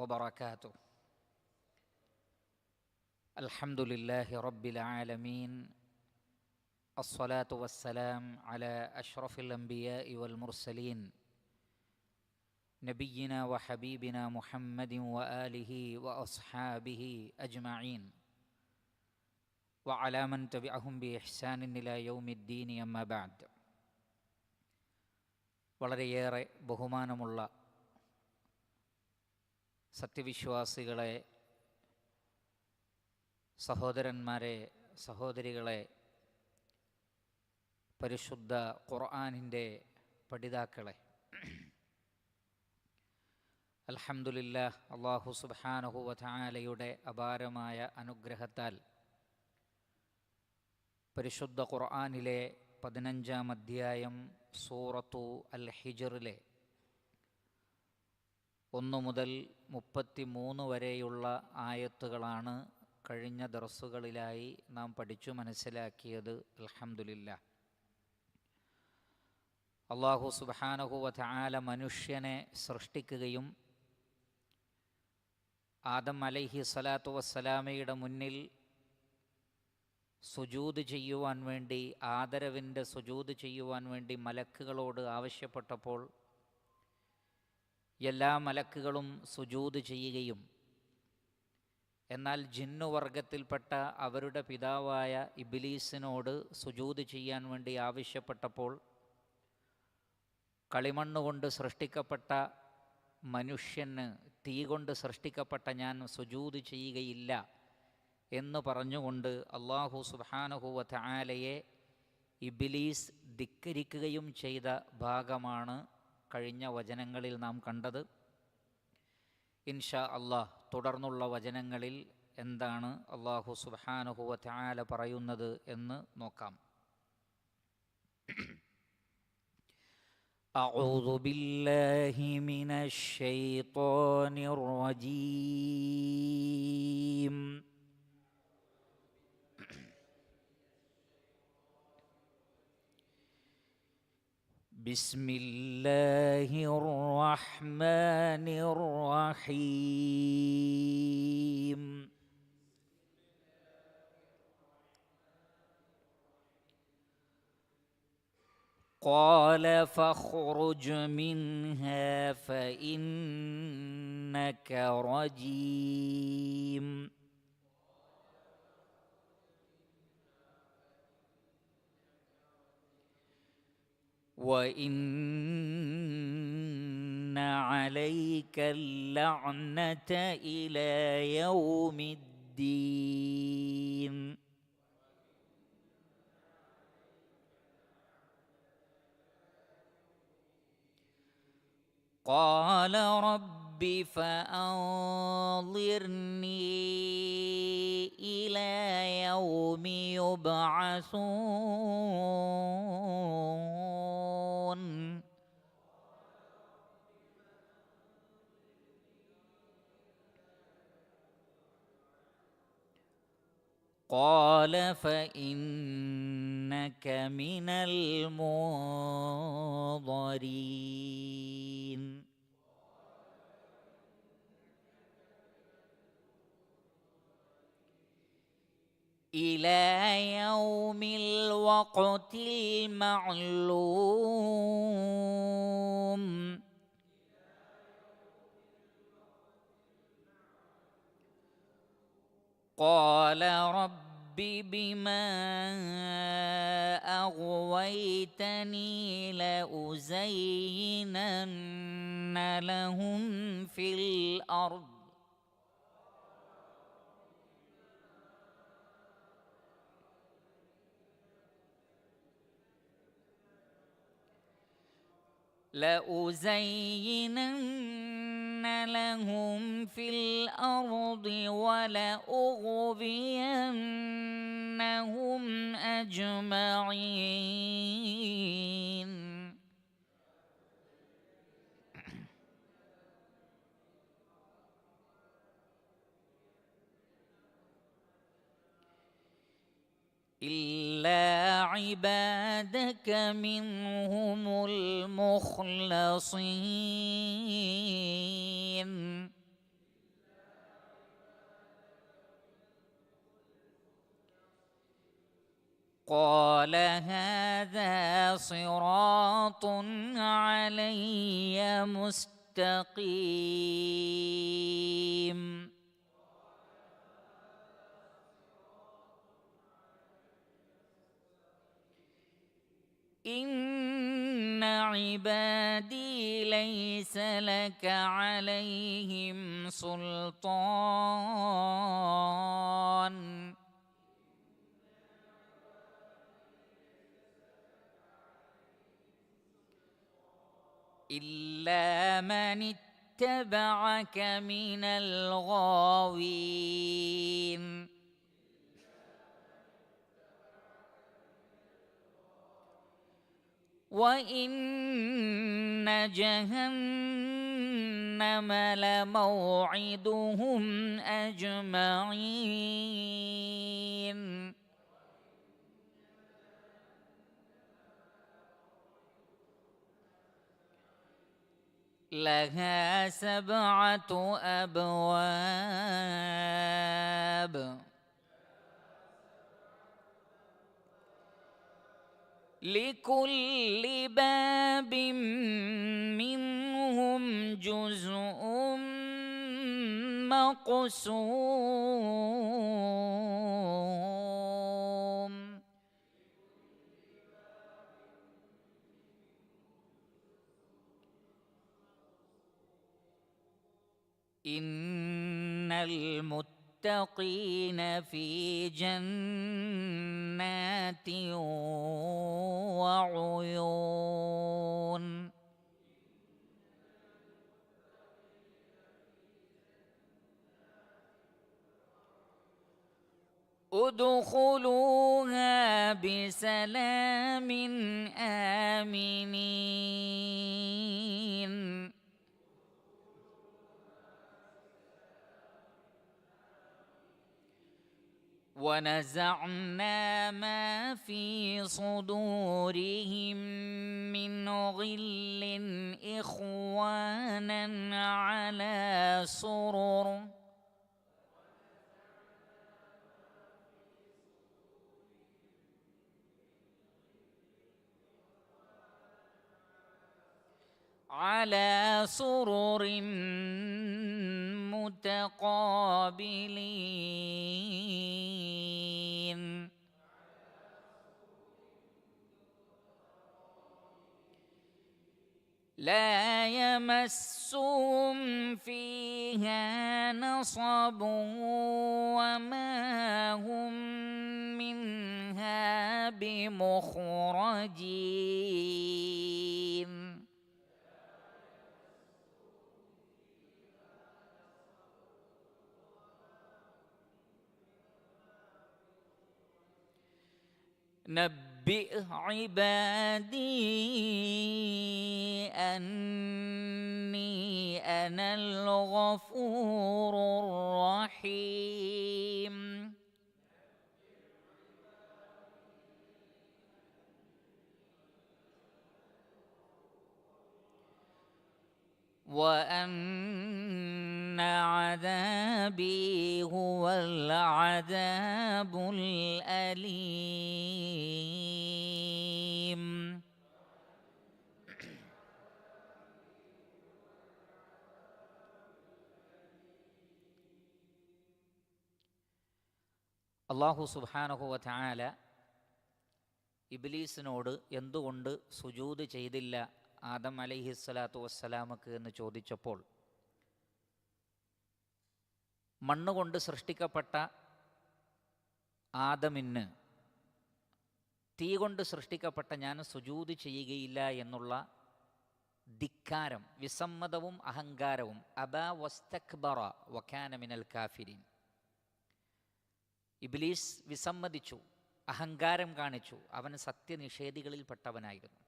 وبركاته. الحمد لله رب العالمين، الصلاة والسلام على أشرف الأنبياء والمرسلين نبينا وحبيبنا محمد وآله وأصحابه أجمعين وعلى من تبعهم بإحسان إلى يوم الدين. أما بعد. വളരെയേറെ ബഹുമാനമുള്ള സത്യവിശ്വാസികളെ, സഹോദരന്മാരെ, സഹോദരികളെ, പരിശുദ്ധ ഖുർആനിൻ്റെ പഠിതാക്കളെ, അൽഹംദുലില്ലാഹ്, അല്ലാഹു സുബ്ഹാനഹു വ തആലയുടെ അപാരമായ അനുഗ്രഹത്താൽ പരിശുദ്ധ ഖുർആനിലെ 15-ാം അധ്യായം സൂറത്തു അൽ ഹിജ്റിലെ 1 മുതൽ 33 വരെയുള്ള ആയത്തുകളാണ് കഴിഞ്ഞ ദർസുകളിലായി നാം പഠിച്ചു മനസ്സിലാക്കിയത്. അൽഹംദുലില്ലാഹ്. അല്ലാഹു സുബ്ഹാനഹു വ തആല മനുഷ്യനെ സൃഷ്ടിക്കുകയും ആദം അലൈഹി സ്വലാത്തു വസ്സലാമയുടെ മുന്നിൽ സുജൂദ് ചെയ്യുവാൻ വേണ്ടി, ആദരവിൻ്റെ സുജൂദ് ചെയ്യുവാൻ വേണ്ടി മലക്കുകളോട് ആവശ്യപ്പെട്ടപ്പോൾ എല്ലാ മലക്കുകളും സുജൂദ് ചെയ്യുകയും എന്നാൽ ജിന്നുവർഗത്തിൽപ്പെട്ട അവരുടെ പിതാവായ ഇബ്ലീസിനോട് സുജൂദ് ചെയ്യാൻ വേണ്ടി ആവശ്യപ്പെട്ടപ്പോൾ കളിമണ്ണുകൊണ്ട് സൃഷ്ടിക്കപ്പെട്ട മനുഷ്യന് തീ കൊണ്ട് സൃഷ്ടിക്കപ്പെട്ട ഞാൻ സുജൂദ് ചെയ്യുകയില്ല എന്ന് പറഞ്ഞുകൊണ്ട് അല്ലാഹു സുബ്ഹാനഹു വ തആലയെ ഇബ്ലീസ് ധിക്കരിക്കുകയും ചെയ്ത ഭാഗമാണ് കഴിഞ്ഞ വചനങ്ങളിൽ നാം കണ്ടത്. ഇൻഷാ അല്ലാഹ് തുടർന്നുള്ള വചനങ്ങളിൽ എന്താണ് അല്ലാഹു സുബ്ഹാനഹു വ തആല പറയുന്നത് എന്ന് നോക്കാം. അഊദു ബില്ലാഹി മിനശ് ശൈത്വാനിർ റജീം. ബിസ്മില്ലാഹിർ റഹ്മാനിർ റഹീം. ഖാല ഫഖ്റുജ് മിൻഹാ ഫഇന്നക റജീം. وَإِنَّ عَلَيْكَ اللَّعْنَةَ إِلَى يَوْمِ الدِّينِ. قَالَ رَبِّ فَأَنظِرْنِي إِلَى يَوْمِ يُبْعَثُونَ. قَالَ فَإِنَّكَ مِنَ الْمُنظَرِينَ. إِلَى يَوْمِ الْوَقْتِ الْمَعْلُومِ. قَالَ رَبِّ بِمَا أَغْوَيْتَنِي لَأُزَيِّنَنَّ لَهُمْ فِي الْأَرْضِ وَلَأُغْوِيَنَّهُمْ أَجْمَعِينَ. إِلَّا عِبَادَكَ مِنْهُمُ الْمُخْلَصِينَ. قال هذا صراط علي مستقيم. إن عبادي ليس لك عليهم سلطان إلا من اتبعك من الغاوين. وإن جهنم لموعدهم أجمعين. لها 7 أبواب لكل باب منهم جزء مقسوم. إن المتقين في جنات وعيون. ادخلوها بسلام آمنين. ونزعنا ما في صدورهم من غل إخوانا على سرر متقابلين. لا يمسهم فيها نصب وما هم منها بمخرجين. نبئ عبادي أني أنا الغفور الرحيم. وأن عذابي هو العذاب الأليم. അല്ലാഹു സുബ്ഹാനഹു വ തആല ഇബ്ലീസിനോട് എന്തുകൊണ്ട് സുജൂദ് ചെയ്തില്ല ആദം അലൈഹിസ്സലാത്തു വസ്സലാമക്ക് എന്ന് ചോദിച്ചപ്പോൾ മണ്ണുകൊണ്ട് സൃഷ്ടിക്കപ്പെട്ട ആദമിന് തീ കൊണ്ട് സൃഷ്ടിക്കപ്പെട്ട ഞാൻ സുജൂദ് ചെയ്യുകയില്ല എന്നുള്ള ധിക്കാരം, വിസമ്മതവും അഹങ്കാരവും അബാ വസ്തക്ബറ വകാന മിനൽ കാഫിരീൻ. ഇബ്ലീസ് വിസമ്മതിച്ചു, അഹങ്കാരം കാണിച്ചു, അവൻ സത്യനിഷേധികളിൽപ്പെട്ടവനായിരുന്നു.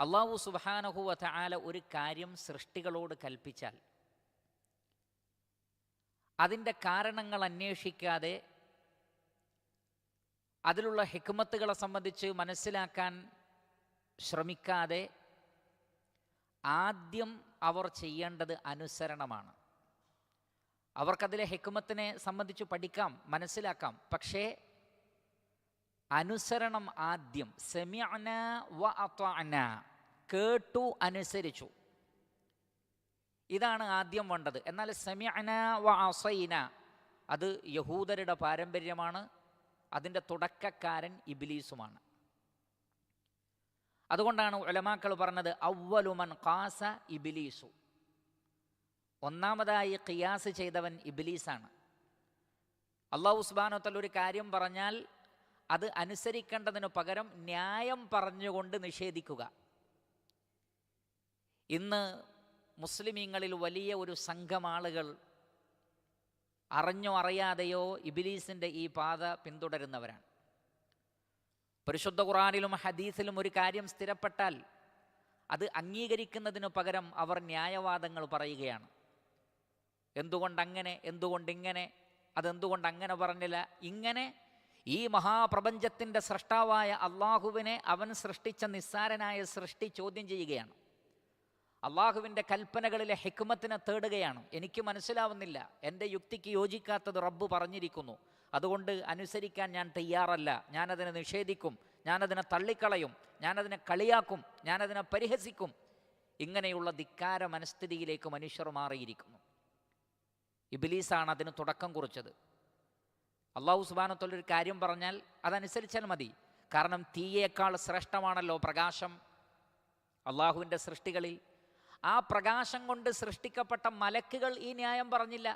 അല്ലാഹു സുബ്ഹാനഹു വ തആല ഒരു കാര്യം സൃഷ്ടികളോട് കൽപ്പിച്ചാൽ അതിൻ്റെ കാരണങ്ങൾ അന്വേഷിക്കാതെ അതിലുള്ള ഹിക്മത്തുകളെ സംബന്ധിച്ച് മനസ്സിലാക്കാൻ ശ്രമിക്കാതെ ആദ്യം അവർ ചെയ്യേണ്ടത് അനുസരണമാണ്. അവർക്കതിലെ ഹിക്മത്തിനെ സംബന്ധിച്ച് പഠിക്കാം, മനസ്സിലാക്കാം. പക്ഷേ അനുസരണം ആദ്യം. സമിഅന വ അത്വഅന, കേട്ടു അനുസരിച്ചു, ഇതാണ് ആദ്യം വേണ്ടത്. എന്നാൽ സമിഅന വ അസൈന അത് യഹൂദരുടെ പാരമ്പര്യമാണ്. അതിൻ്റെ തുടക്കക്കാരൻ ഇബ്ലീസുമാണ്. അതുകൊണ്ടാണ് ഉലമാക്കൾ പറഞ്ഞത് അവ്വലു മൻ ഖാസ ഇബ്ലീസു, ഒന്നാമതായി ഖിയാസ് ചെയ്തവൻ ഇബ്ലീസാണ്. അല്ലാഹു സുബ്ഹാനഹു വ തആല ഒരു കാര്യം പറഞ്ഞാൽ അത് അനുസരിക്കേണ്ടതിനു പകരം ന്യായം പറഞ്ഞുകൊണ്ട് നിഷേധിക്കുക. ഇന്ന് മുസ്ലിമീങ്ങളിൽ വലിയ ഒരു സംഘം ആളുകൾ അറിഞ്ഞോ അറിയാതെയോ ഇബ്ലീസിൻ്റെ ഈ പാത പിന്തുടരുന്നവരാണ്. പരിശുദ്ധ ഖുർആനിലും ഹദീസിലും ഒരു കാര്യം സ്ഥിരപ്പെട്ടാൽ അത് അംഗീകരിക്കുന്നതിനു പകരം അവർ ന്യായവാദങ്ങൾ പറയുകയാണ്. എന്തുകൊണ്ടങ്ങനെ, എന്തുകൊണ്ടിങ്ങനെ, അതെന്തുകൊണ്ട് അങ്ങനെ പറഞ്ഞില്ല, ഇങ്ങനെ ഈ മഹാപ്രപഞ്ചത്തിൻ്റെ സൃഷ്ടാവായ അള്ളാഹുവിനെ അവൻ സൃഷ്ടിച്ച നിസ്സാരനായ സൃഷ്ടി ചോദ്യം ചെയ്യുകയാണ്. അള്ളാഹുവിൻ്റെ കൽപ്പനകളിലെ ഹിക്മത്തിനെ തേടുകയാണ്. എനിക്ക് മനസ്സിലാവുന്നില്ല, എൻ്റെ യുക്തിക്ക് യോജിക്കാത്തത് റബ്ബ് പറഞ്ഞിരിക്കുന്നു, അതുകൊണ്ട് അനുസരിക്കാൻ ഞാൻ തയ്യാറല്ല, ഞാനതിനെ നിഷേധിക്കും, ഞാനതിനെ തള്ളിക്കളയും, ഞാനതിനെ കളിയാക്കും, ഞാനതിനെ പരിഹസിക്കും. ഇങ്ങനെയുള്ള ധിക്കാര മനസ്ഥിതിയിലേക്ക് മനുഷ്യർ മാറിയിരിക്കുന്നു. ഇബ്ലീസാണ് അതിന് തുടക്കം കുറിച്ചത്. അല്ലാഹു സുബ്ഹാനഹു വ തആല ഒരു കാര്യം പറഞ്ഞാൽ അതനുസരിച്ചാൽ മതി. കാരണം തീയേക്കാൾ ശ്രേഷ്ഠമാണല്ലോ പ്രകാശം അള്ളാഹുവിൻ്റെ സൃഷ്ടികളിൽ. ആ പ്രകാശം കൊണ്ട് സൃഷ്ടിക്കപ്പെട്ട മലക്കുകൾ ഈ ന്യായം പറഞ്ഞില്ല.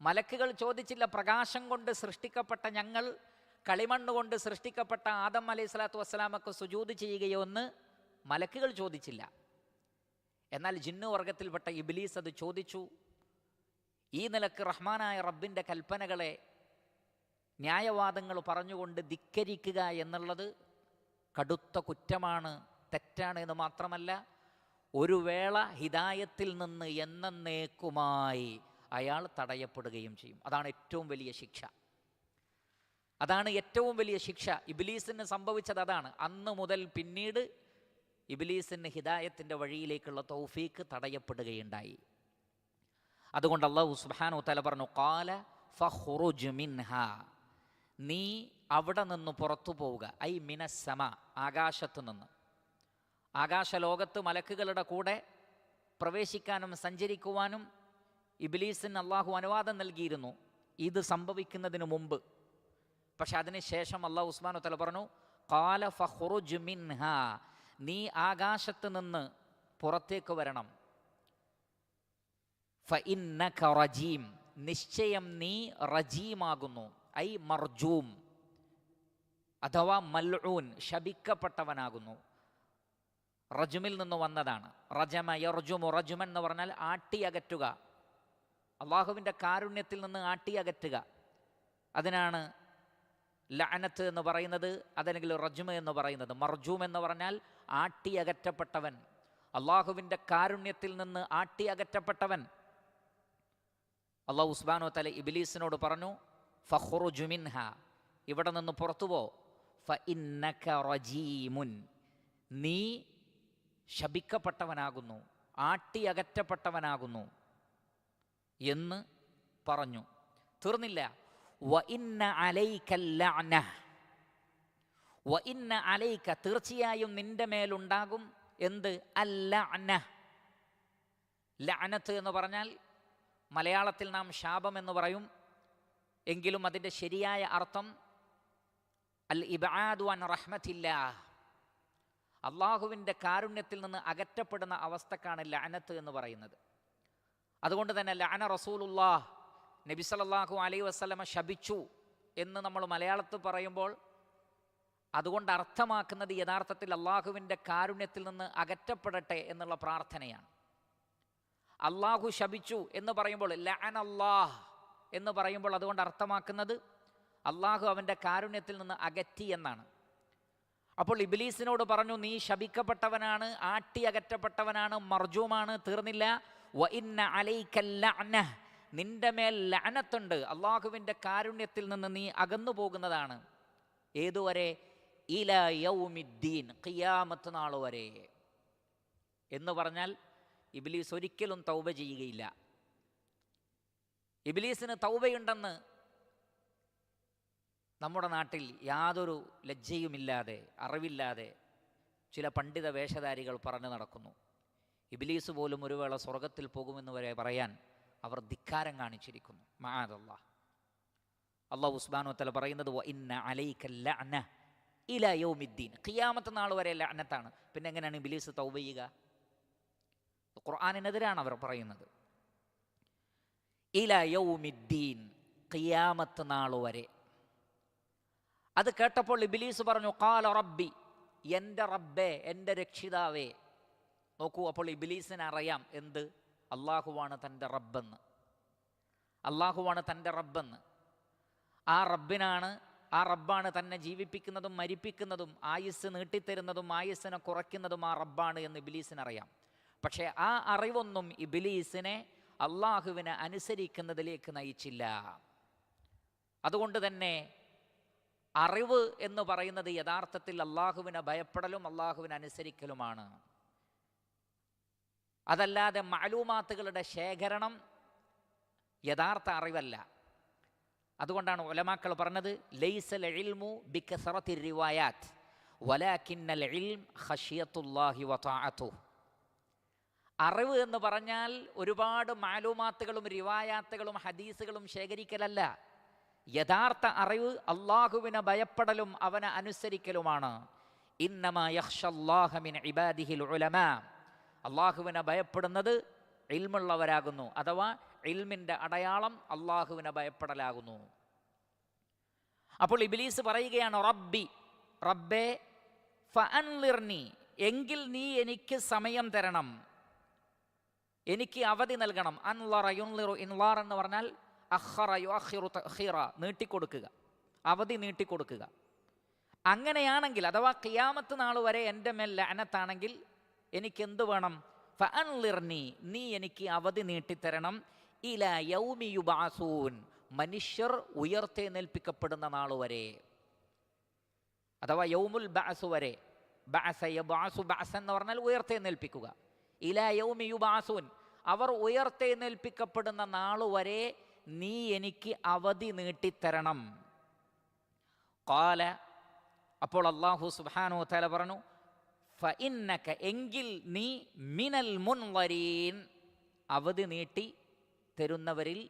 മലക്കുകൾ ചോദിച്ചില്ല, പ്രകാശം കൊണ്ട് സൃഷ്ടിക്കപ്പെട്ട ഞങ്ങൾ കളിമണ്ണ് കൊണ്ട് സൃഷ്ടിക്കപ്പെട്ട ആദം അലൈഹി സ്വലാത്തു വസ്സലാമക്ക് സുജൂദ് ചെയ്യുകയോ എന്ന് മലക്കുകൾ ചോദിച്ചില്ല. എന്നാൽ ജിന്നു വർഗത്തിൽപ്പെട്ട ഇബ്ലീസ് അത് ചോദിച്ചു. ഈ നിലക്ക് റഹ്മാനായ റബ്ബിൻ്റെ കൽപ്പനകളെ ന്യായവാദങ്ങൾ പറഞ്ഞുകൊണ്ട് ധിക്കരിക്കുക എന്നുള്ളത് കടുത്ത കുറ്റമാണ്, തെറ്റാണ് എന്ന് മാത്രമല്ല, ഒരു വേള ഹിദായത്തിൽ നിന്ന് എന്നേക്കുമായി അയാൾ തടയപ്പെടുകയും ചെയ്യും. അതാണ് ഏറ്റവും വലിയ ശിക്ഷ. അതാണ് ഏറ്റവും വലിയ ശിക്ഷ. ഇബ്ലീസിന് സംഭവിച്ചത് അതാണ്. അന്ന് മുതൽ പിന്നീട് ഇബ്ലീസിന് ഹിദായത്തിൻ്റെ വഴിയിലേക്കുള്ള തൗഫീക്ക് തടയപ്പെടുകയുണ്ടായി. അതുകൊണ്ട് അല്ലാഹു സുബ്ഹാനഹു വ തആല പറഞ്ഞു, ഖാല ഫഖ്റുജ് മിൻഹാ, നീ അവിടെ നിന്ന് പുറത്തു പോവുക. ഐ മിനസ്സമ, ആകാശത്ത് നിന്ന്. ആകാശലോകത്ത് മലക്കുകളുടെ കൂടെ പ്രവേശിക്കാനും സഞ്ചരിക്കുവാനും ഇബ്ലീസിന് അള്ളാഹു അനുവാദം നൽകിയിരുന്നു ഇത് സംഭവിക്കുന്നതിന് മുമ്പ്. പക്ഷെ അതിനുശേഷം അല്ലാഹു സുബ്ഹാനഹു വ തആല പറഞ്ഞു, ഖാല ഫഖ്റുജ് മിൻഹാ, നീ ആകാശത്ത് നിന്ന് പുറത്തേക്ക് വരണം. ഫഇന്നക റജീം, നിശ്ചയം നീ റജീമാകുന്നു. ഐ മർജൂം അഥവാ മൽഊൻ, ശപിക്കപ്പെട്ടവനാകുന്നു. റജുമിൽ നിന്ന് വന്നതാണ്. റജമ യർജുമു റജുമൻ എന്ന് പറഞ്ഞാൽ ആട്ടി അകറ്റുക, അള്ളാഹുവിൻ്റെ കാരുണ്യത്തിൽ നിന്ന് ആട്ടി അകറ്റുക. അതിനാണ് ലഅനത്ത് എന്ന് പറയുന്നത്, അതല്ലെങ്കിൽ റജ്മ എന്ന് പറയുന്നത്. മർജൂം എന്ന് പറഞ്ഞാൽ ആട്ടി അകറ്റപ്പെട്ടവൻ, അള്ളാഹുവിൻ്റെ കാരുണ്യത്തിൽ നിന്ന് ആട്ടി അകറ്റപ്പെട്ടവൻ. അല്ലാഹു സുബ്ഹാനഹു വ തആല ഇബ്ലീസിനോട് പറഞ്ഞു, ഫഖ്റുജ് മിൻഹാ, ഇവിടെ നിന്ന് പുറത്തുപോ. ഫഇന്നക റജീമുൻ, നീ ശപിക്കപ്പെട്ടവനാകുന്നു, ആട്ടി അകറ്റപ്പെട്ടവനാകുന്നു എന്ന് പറഞ്ഞു. തീർന്നില്ല. വഇന്ന അലൈക ലഅന, വഇന്ന അലൈക, തീർച്ചയായും നിന്റെ മേലുണ്ടാകും എന്ത്? അല്ലഅന. ലഅനത്ത് എന്ന് പറഞ്ഞാൽ മലയാളത്തിൽ നാം ശാപം എന്ന് പറയും, എങ്കിലും അതിൻ്റെ ശരിയായ അർത്ഥം അൽ ഇബ്ആദു അൻ റഹ്മത്തില്ലാഹ്, അള്ളാഹുവിൻ്റെ കാരുണ്യത്തിൽ നിന്ന് അകറ്റപ്പെടുന്ന അവസ്ഥക്കാണ് ലഅനത്ത് എന്ന് പറയുന്നത്. അതുകൊണ്ട് തന്നെ ലഅന റസൂലുള്ളാഹ്, നബി സല്ലല്ലാഹു അലൈഹി വസല്ലമ ശപിച്ചു എന്ന് നമ്മൾ മലയാളത്തിൽ പറയുമ്പോൾ അതുകൊണ്ട് അർത്ഥമാക്കുന്നത് യഥാർത്ഥത്തിൽ അള്ളാഹുവിൻ്റെ കാരുണ്യത്തിൽ നിന്ന് അകറ്റപ്പെടട്ടെ എന്നുള്ള പ്രാർത്ഥനയാണ്. അള്ളാഹു ശപിച്ചു എന്ന് പറയുമ്പോൾ, ലഅനല്ലാഹ് എന്ന് പറയുമ്പോൾ അതുകൊണ്ട് അർത്ഥമാക്കുന്നത് അള്ളാഹു അവൻ്റെ കാരുണ്യത്തിൽ നിന്ന് അകറ്റി എന്നാണ്. അപ്പോൾ ഇബ്ലീസിനോട് പറഞ്ഞു, നീ ശപിക്കപ്പെട്ടവനാണ്, ആട്ടി അകറ്റപ്പെട്ടവനാണ്, മർജൂമാണ്. തീർന്നില്ല. വഇന്ന അലൈക ലഅന, നിന്റെ മേൽ ലഅനത്തുണ്ട്, അള്ളാഹുവിൻ്റെ കാരുണ്യത്തിൽ നിന്ന് നീ അകന്നു പോകുന്നതാണ്. ഏതുവരെ? ഇലാ യൗമിദ്ദീൻ, ഖിയാമത്ത് നാൾ വരെ. എന്ന് പറഞ്ഞാൽ ഇബ്ലീസ് ഒരിക്കലും തൗബ ചെയ്യുകയില്ല. ഇബ്ലീസിന് തൗബയുണ്ടെന്ന് നമ്മുടെ നാട്ടിൽ യാതൊരു ലജ്ജയുമില്ലാതെ അറിവില്ലാതെ ചില പണ്ഡിത വേഷധാരികൾ പറഞ്ഞു നടക്കുന്നു. ഇബ്ലീസ് പോലും ഒരു വേള സ്വർഗത്തിൽ പോകുമെന്ന് വരെ പറയാൻ അവർ ധിക്കാരം കാണിച്ചിരിക്കുന്നു. മആദല്ലാഹ്. അല്ലാഹു സുബ്ഹാനഹു വ തആല പറയുന്നത് വ ഇന്ന അലൈക ലഅന ഇലാ യൗമിദ്ദീൻ, ഖിയാമത്ത് നാൾ വരെ ലഅനത്താണ്. പിന്നെ എങ്ങനെയാണ് ഇബ്ലീസ് തൗബ ചെയ്യുക? ഖുർആനിനെതിരാണ് അവർ പറയുന്നത്. ഇലാ യൗമിദ്ദീൻ, ഖിയാമത്ത് നാൾ വരെ. അത് കേട്ടപ്പോൾ ഇബ്ലീസ് പറഞ്ഞു ഖാല റബ്ബി, എൻ്റെ റബ്ബേ, എൻ്റെ രക്ഷിതാവേ. നോക്കൂ, അപ്പോൾ ഇബ്ലീസിന് അറിയാം എന്ത്? അള്ളാഹുവാണ് തൻ്റെ റബ്ബെന്ന്. അള്ളാഹുവാണ് തൻ്റെ റബ്ബെന്ന്. ആ റബ്ബാണ് തന്നെ ജീവിപ്പിക്കുന്നതും മരിപ്പിക്കുന്നതും ആയുസ് നീട്ടിത്തരുന്നതും ആയുസ്സിനെ കുറയ്ക്കുന്നതും ആ റബ്ബാണ് എന്ന് ഇബ്ലീസിനറിയാം. പക്ഷേ ആ അറിവൊന്നും ഇബ്ലീസിനെ അള്ളാഹുവിനെ അനുസരിക്കുന്നതിലേക്ക് നയിച്ചില്ല. അതുകൊണ്ട് തന്നെ അറിവ് എന്ന് പറയുന്നത് യഥാർത്ഥത്തിൽ അള്ളാഹുവിനെ ഭയപ്പെടലും അള്ളാഹുവിനെ അനുസരിക്കലുമാണ്. അതല്ലാതെ മഅലൂമാത്തുകളുടെ ശേഖരണം യഥാർത്ഥ അറിവല്ല. അതുകൊണ്ടാണ് ഉലമാക്കൾ പറഞ്ഞത് ലൈസൽ ഇൽമു ബികസറത്തി റിവായാത്ത് വലാകിന്നൽ ഇൽം ഖശിയത്തുല്ലാഹി വതഅതുഹു. അറിവ് എന്ന് പറഞ്ഞാൽ ഒരുപാട് മഅലൂമാത്തുകളും റിവായാത്തുകളും ഹദീസുകളും ശേഖരിക്കലല്ല. യഥാർത്ഥ അറിവ് അള്ളാഹുവിനെ ഭയപ്പെടലും അവനെ അനുസരിക്കലുമാണ്. ഇന്നമാ യഖ്ഷല്ലാഹ മിൻ ഇബാദിഹിൽ ഉലമാ, അള്ളാഹുവിനെ ഭയപ്പെടുന്നത് ഇൽമുള്ളവരാകുന്നു. അഥവാ ഇൽമിൻ്റെ അടയാളം അള്ളാഹുവിനെ ഭയപ്പെടലാകുന്നു. അപ്പോൾ ഇബ്ലീസ് പറയുകയാണ് റബ്ബി, റബ്ബേ, ഫഅൻളിർനി, എങ്കിൽ നീ എനിക്ക് സമയം തരണം, എനിക്ക് അവധി നൽകണം. അൻളറ യുൻളിറു, ഇൻളാർ എന്ന് പറഞ്ഞാൽ അഖറ യുഅഖിറു തഖീറ, നീട്ടിക്കൊടുക്കുക, അവധി നീട്ടിക്കൊടുക്കുക. അങ്ങനെയാണെങ്കിൽ അഥവാ ഖിയാമത്ത് നാൾ വരെ എൻ്റെ മേൽ ലഅനത്താണെങ്കിൽ എനിക്കെന്ത് വേണം? ഫഅൻളിർനി, നീ എനിക്ക് അവധി നീട്ടിത്തരണം. ഇലാ യൗമി യുബഅസൂൻ, മനുഷ്യർ ഉയർത്തെഴുന്നേൽപ്പിക്കപ്പെടുന്ന നാൾ വരെ, അഥവാ യൗമുൽ ബഅസ് വരെ. ബഅസ യബഅസു ബഅസൻ എന്ന് പറഞ്ഞാൽ ഉയർത്തെഴുന്നേൽപ്പിക്കുക. ഇലാ യൗമി യുബഅസൂൻ, അവർ ഉയർത്തെഴുന്നേൽപ്പിക്കപ്പെടുന്ന നാൾ വരെ നീ എനിക്ക് അവധി നീട്ടിത്തരണം. ഖാല, അപ്പോൾ അല്ലാഹു സുബ്ഹാനഹു വ തആല പറഞ്ഞു ഫഇന്നക, എങ്കിൽ നീ മിനൽ മുൻളരീൻ, അവധി നീട്ടി തരുന്നവരിൽ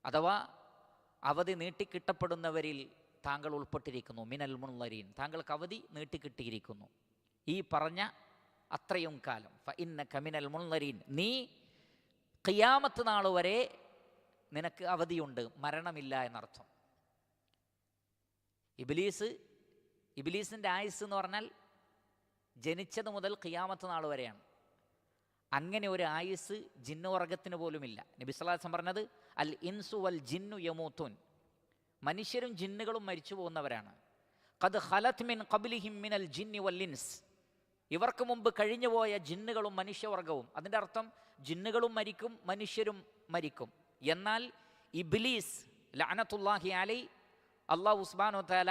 അഥവാ അവധി നീട്ടിക്കിട്ടപ്പെടുന്നവരിൽ താങ്കൾ ഉൾപ്പെട്ടിരിക്കുന്നു. മിനൽ മുൻളരീൻ, താങ്കൾക്ക് അവധി നീട്ടിക്കിട്ടിയിരിക്കുന്നു ഈ പറഞ്ഞ അത്രയും കാലം. ഫഇന്നക മിനൽ മുൻളരീൻ, നീ ഖിയാമത്ത് നാൾ വരെ നിനക്ക് അവധിയുണ്ട്, മരണമില്ല എന്നർത്ഥം. ഇബ്ലീസിൻ്റെ ആയുസ് എന്ന് പറഞ്ഞാൽ ജനിച്ചത് മുതൽ ഖിയാമത്ത് നാൾ വരെയാണ്. അങ്ങനെ ഒരു ആയുസ് ജിന്നുവർഗത്തിന് പോലുമില്ല. നബി സ്വല്ലല്ലാഹു അലൈഹി വസല്ലം പറഞ്ഞത് അൽ ഇൻസു വൽ ജിന്നു യമൂത്തുൻ, മനുഷ്യരും ജിന്നുകളും മരിച്ചു പോകുന്നവരാണ്. ഖദ് ഖലത് മിൻ ഖബ്ലിഹിം മിനൽ ജിന്നി വൽ ഇൻസ്, ഇവർക്ക് മുമ്പ് കഴിഞ്ഞുപോയ ജിന്നുകളും മനുഷ്യവർഗവും. അതിൻ്റെ അർത്ഥം ജിന്നുകളും മരിക്കും മനുഷ്യരും മരിക്കും. എന്നാൽ ഇബ്ലീസ് ലഅനത്തുല്ലാഹി അലൈഹി, അല്ലാഹു സുബ്ഹാനഹു വ തആല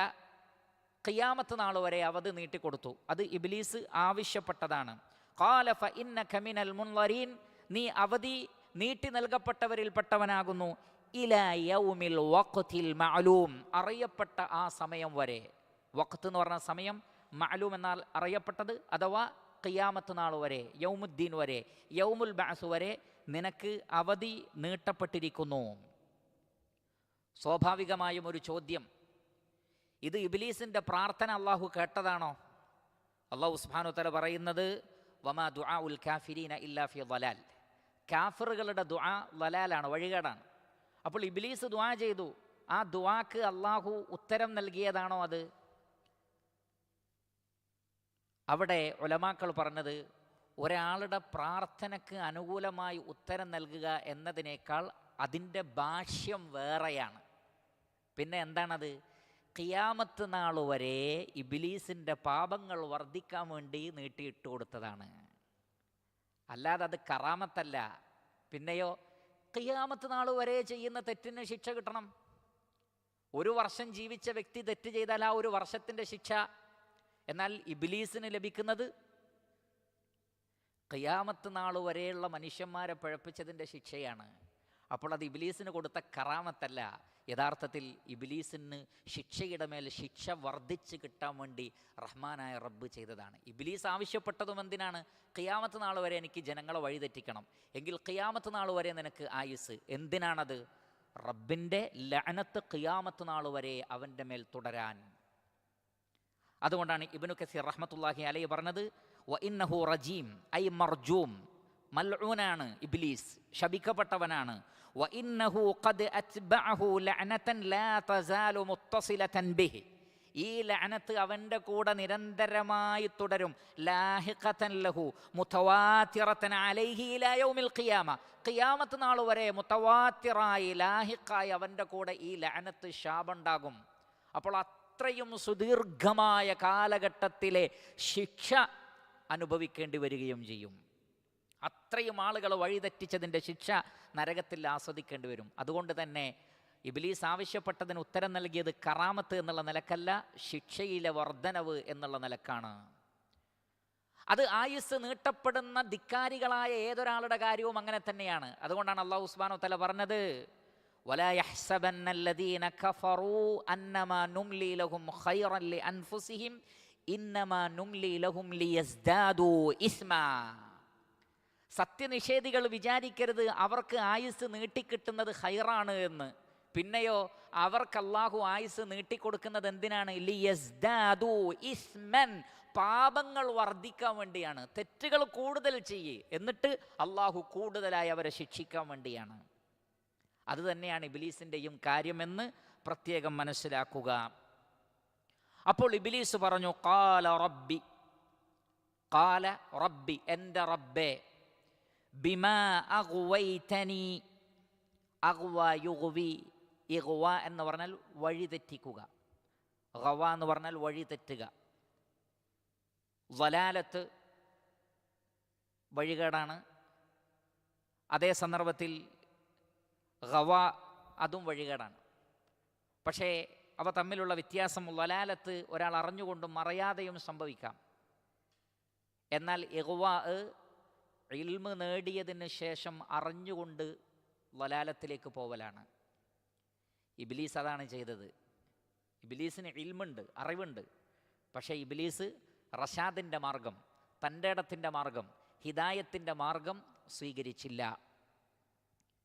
ഖിയാമത്ത് നാൾ വരെ അവധി നീട്ടിക്കൊടുത്തു. അത് ഇബ്ലീസ് ആവശ്യപ്പെട്ടതാണ്. ഖാല ഫഇന്നക മിനൽ മുൻളരീൻ, നീ അവധി നീട്ടി നൽകപ്പെട്ടവരിൽപ്പെട്ടവനാകുന്നു. ഇലാ യൗമിൽ വഖ്തിൽ മഅലൂം, അറിയപ്പെട്ട ആ സമയം വരെ. വഖ്ത് എന്ന് പറഞ്ഞ സമയം, മഅലൂം എന്നാൽ അറിയപ്പെട്ടത്, അഥവാ ഖിയാമത്ത് നാൾ വരെ, യൗമുദ്ദീൻ വരെ, യൗമുൽ ബഅസ് വരെ നിനക്ക് അവധി നീട്ടപ്പെട്ടിരിക്കുന്നു. സ്വാഭാവികമായും ഒരു ചോദ്യം, ഇത് ഇബ്ലീസിൻ്റെ പ്രാർത്ഥന അള്ളാഹു കേട്ടതാണോ? അള്ളാഹു സുബ്ഹാനഹു വ തആല പറയുന്നത് വമാ ദുആഉൽ കാഫിരീന ഇല്ലാ ഫീ ളലാൽ, കാഫിറുകളുടെ ദുആ ളലാലാണ്, വഴികേടാണ്. അപ്പോൾ ഇബ്ലീസ് ദുആ ചെയ്തു, ആ ദുആക്ക് അള്ളാഹു ഉത്തരം നൽകിയതാണോ അത്? അവിടെ ഉലമാക്കൾ പറഞ്ഞത് ഒരാളുടെ പ്രാർത്ഥനയ്ക്ക് അനുകൂലമായി ഉത്തരം നൽകുക എന്നതിനേക്കാൾ അതിൻ്റെ ഭാഷ്യം വേറെയാണ്. പിന്നെ എന്താണത്? ഖിയാമത്ത് നാൾ വരെ ഇബ്ലീസിൻ്റെ പാപങ്ങൾ വർദ്ധിക്കാൻ വേണ്ടി നീട്ടിയിട്ട് കൊടുത്തതാണ്, അല്ലാതെ അത് കറാമത്തല്ല. പിന്നെയോ ഖിയാമത്ത് നാൾ വരെ ചെയ്യുന്ന തെറ്റിന് ശിക്ഷ കിട്ടണം. 1 വർഷം ജീവിച്ച വ്യക്തി തെറ്റ് ചെയ്താൽ ആ 1 വർഷത്തിൻ്റെ ശിക്ഷ. എന്നാൽ ഇബ്ലീസിന് ലഭിക്കുന്നത് ഖിയാമത്ത് നാൾ വരെയുള്ള മനുഷ്യന്മാരെ പിഴപ്പിച്ചതിൻ്റെ ശിക്ഷയാണ്. അപ്പോൾ അത് ഇബ്ലീസിന് കൊടുത്ത കറാമത്തല്ല. യഥാർത്ഥത്തിൽ ഇബ്ലീസിന് ശിക്ഷയുടെ മേൽ ശിക്ഷ വർദ്ധിച്ച് കിട്ടാൻ വേണ്ടി റഹ്മാനായ റബ്ബ് ചെയ്തതാണ്. ഇബ്ലീസ് ആവശ്യപ്പെട്ടതും എന്തിനാണ്? ഖിയാമത്ത് നാൾ വരെ എനിക്ക് ജനങ്ങളെ വഴിതെറ്റിക്കണം, എങ്കിൽ ഖിയാമത്ത് നാൾ വരെ നിനക്ക് ആയുസ്. എന്തിനാണത്? റബ്ബിൻ്റെ ലഅനത്ത് ഖിയാമത്ത് നാൾ വരെ അവൻ്റെ മേൽ തുടരാൻ. അതുകൊണ്ടാണ് ഇബ്നു കസീർ റഹ്മത്തുള്ളാഹി അലൈഹി പറഞ്ഞത്, വ ഇന്നഹു റജീം ഐ മർജൂം, മൽഊനാണ് ഇബ്ലീസ്, ശപിക്കപ്പെട്ടവനാണ്. വ ഇന്നഹു ഖദ് അത്ബഅഹു ലഅനതൻ ലാ തസാലു മുത്തസിലതൻ ബിഹി, ഈ ലഅനത്ത് അവൻ്റെ കൂടെ നിരന്തരമായി തുടരും. ലാഹിഖതൻ ലഹു മുതവാതിറതൻ അലൈഹി ഇലാ യൗമിൽ ഖിയാമ, ഖിയാമത്ത് നാൾ വരെ മുതവാത്തിറായി ലാഹിഖായി അവൻ്റെ കൂടെ ഈ ലഅനത്ത് ശാപുണ്ടാകും. അപ്പോൾ അത്രയും സുദീർഘമായ കാലഘട്ടത്തിലെ ശിക്ഷ അനുഭവിക്കേണ്ടി വരികയും ചെയ്യും. അത്രയും ആളുകൾ വഴിതെറ്റിച്ചതിൻ്റെ ശിക്ഷ നരകത്തിൽ ആസ്വദിക്കേണ്ടി വരും. അതുകൊണ്ട് തന്നെ ഇബ്ലീസ് ആവശ്യപ്പെട്ടതിന് ഉത്തരം നൽകിയത് കറാമത്ത് എന്നുള്ള നിലക്കല്ല, ശിക്ഷയിലെ വർധനവ് എന്നുള്ള നിലക്കാണ്. അത് ആയുസ് നീട്ടപ്പെടുന്ന ധിക്കാരികളായ ഏതൊരാളുടെ കാര്യവും അങ്ങനെ തന്നെയാണ്. അതുകൊണ്ടാണ് അല്ലാഹു സുബ്ഹാനഹു വ തആല പറഞ്ഞത്, വലാ യഹ്സബന്ന അല്ലദീന കഫറൂ അന്നമാ നുംലി ലഹും ഖൈറൻ ലിഅൻഫുസിഹിം ഇന്നമാ നുംലി ലഹും ലിയസ്ദാദൂ ഇസ്മാ. സത്യനിഷേധികൾ വിചാരിക്കരുത് അവർക്ക് ആയുസ് നീട്ടിക്കിട്ടുന്നത് ഖൈറാണ് എന്ന്. പിന്നെയോ അവർക്ക് അല്ലാഹു ആയുസ് നീട്ടിക്കൊടുക്കുന്നത് എന്തിനാണ്? ലിയസ്ദാദൂ ഇസ്മൻ, പാപങ്ങൾ വർദ്ധിക്കാൻ വേണ്ടിയാണ്. തെറ്റുകൾ കൂടുതൽ ചെയ്യേ, എന്നിട്ട് അല്ലാഹു കൂടുതലായി അവരെ ശിക്ഷിക്കാൻ വേണ്ടിയാണ്. അത് തന്നെയാണ് ഇബ്ലീസിൻ്റെയും കാര്യമെന്ന് പ്രത്യേകം മനസ്സിലാക്കുക. അപ്പോൾ ഇബ്ലീസ് പറഞ്ഞു, ഖാല റബ്ബി, ഖാല റബ്ബി, എൻ്റെ റബ്ബേ, ബിമാ അഗ്വൈതനി, അഗ്വ യുഗ്വി, ഇഗ്വ എന്ന് പറഞ്ഞാൽ വഴിതെറ്റിക്കുക, ഗവ എന്ന് പറഞ്ഞാൽ വഴിതെറ്റുക. വലാലത്ത് വഴികേടാണ്. അതേ സന്ദർഭത്തിൽ ഗവ അതും വഴികേടാണ്. പക്ഷേ അവ തമ്മിലുള്ള വ്യത്യാസം, വലാലത്ത് ഒരാൾ അറിഞ്ഞുകൊണ്ടും മറയാതെയും സംഭവിക്കാം. എന്നാൽ ഇഗ്വ ഇൽമ് നേടിയതിന് ശേഷം അറിഞ്ഞുകൊണ്ട് വലാലത്തിലേക്ക് പോവലാണ്. ഇബ്ലീസ് അതാണ് ചെയ്തത്. ഇബ്ലീസിന് ഇൽമുണ്ട്, അറിവുണ്ട്. പക്ഷേ ഇബ്ലീസ് റഷാദിൻ്റെ മാർഗം, തൻ്റെ ഇടത്തിൻ്റെ മാർഗം, ഹിദായത്തിൻ്റെ മാർഗം സ്വീകരിച്ചില്ല.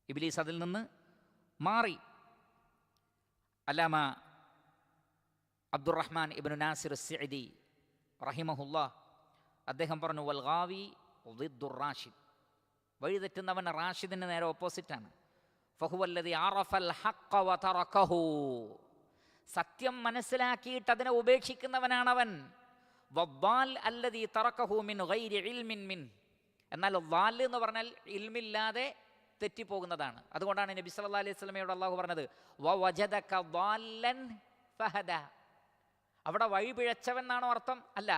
ഇബ്ലീസ് അതിൽ നിന്ന് മാറി. അല്ലാമ അബ്ദുറഹ്മാൻ ഇബ്നു നാസിർ അസ്സഇദി റഹിമഹുല്ലാ അദ്ദേഹം പറഞ്ഞു, വൽ ഗാവി ദിദ്ദുർ റാഷിദ്, വഴിതെറ്റുന്നവൻ റാഷിദിന് നേരെ ഓപ്പോസിറ്റാണ്. ഫഹുവല്ലദി അറഫൽ ഹഖ്ഖ വതറകഹു, സത്യം മനസ്സിലാക്കിയിട്ട് അതിനെ ഉപേക്ഷിക്കുന്നവനാണവൻ. വദ്ദാൽ അല്ലദി തറകഹു മിൻ ഗൈരി ഇൽമിൻ മിൻ, എന്നാൽ ദ്ദാൽ എന്ന് പറഞ്ഞാൽ ഇൽമില്ലാതെ തെറ്റിപ്പോകുന്നതാണ്. അതുകൊണ്ടാണ് നബി സല്ലല്ലാഹു അലൈഹി വസല്ലമയോട് അല്ലാഹു പറഞ്ഞത്, വവജദക ദ്ദാല്ലൻ ഫഹദ. അവിടെ വഴി പിഴച്ചവൻ എന്നാണോ അർത്ഥം? അല്ല,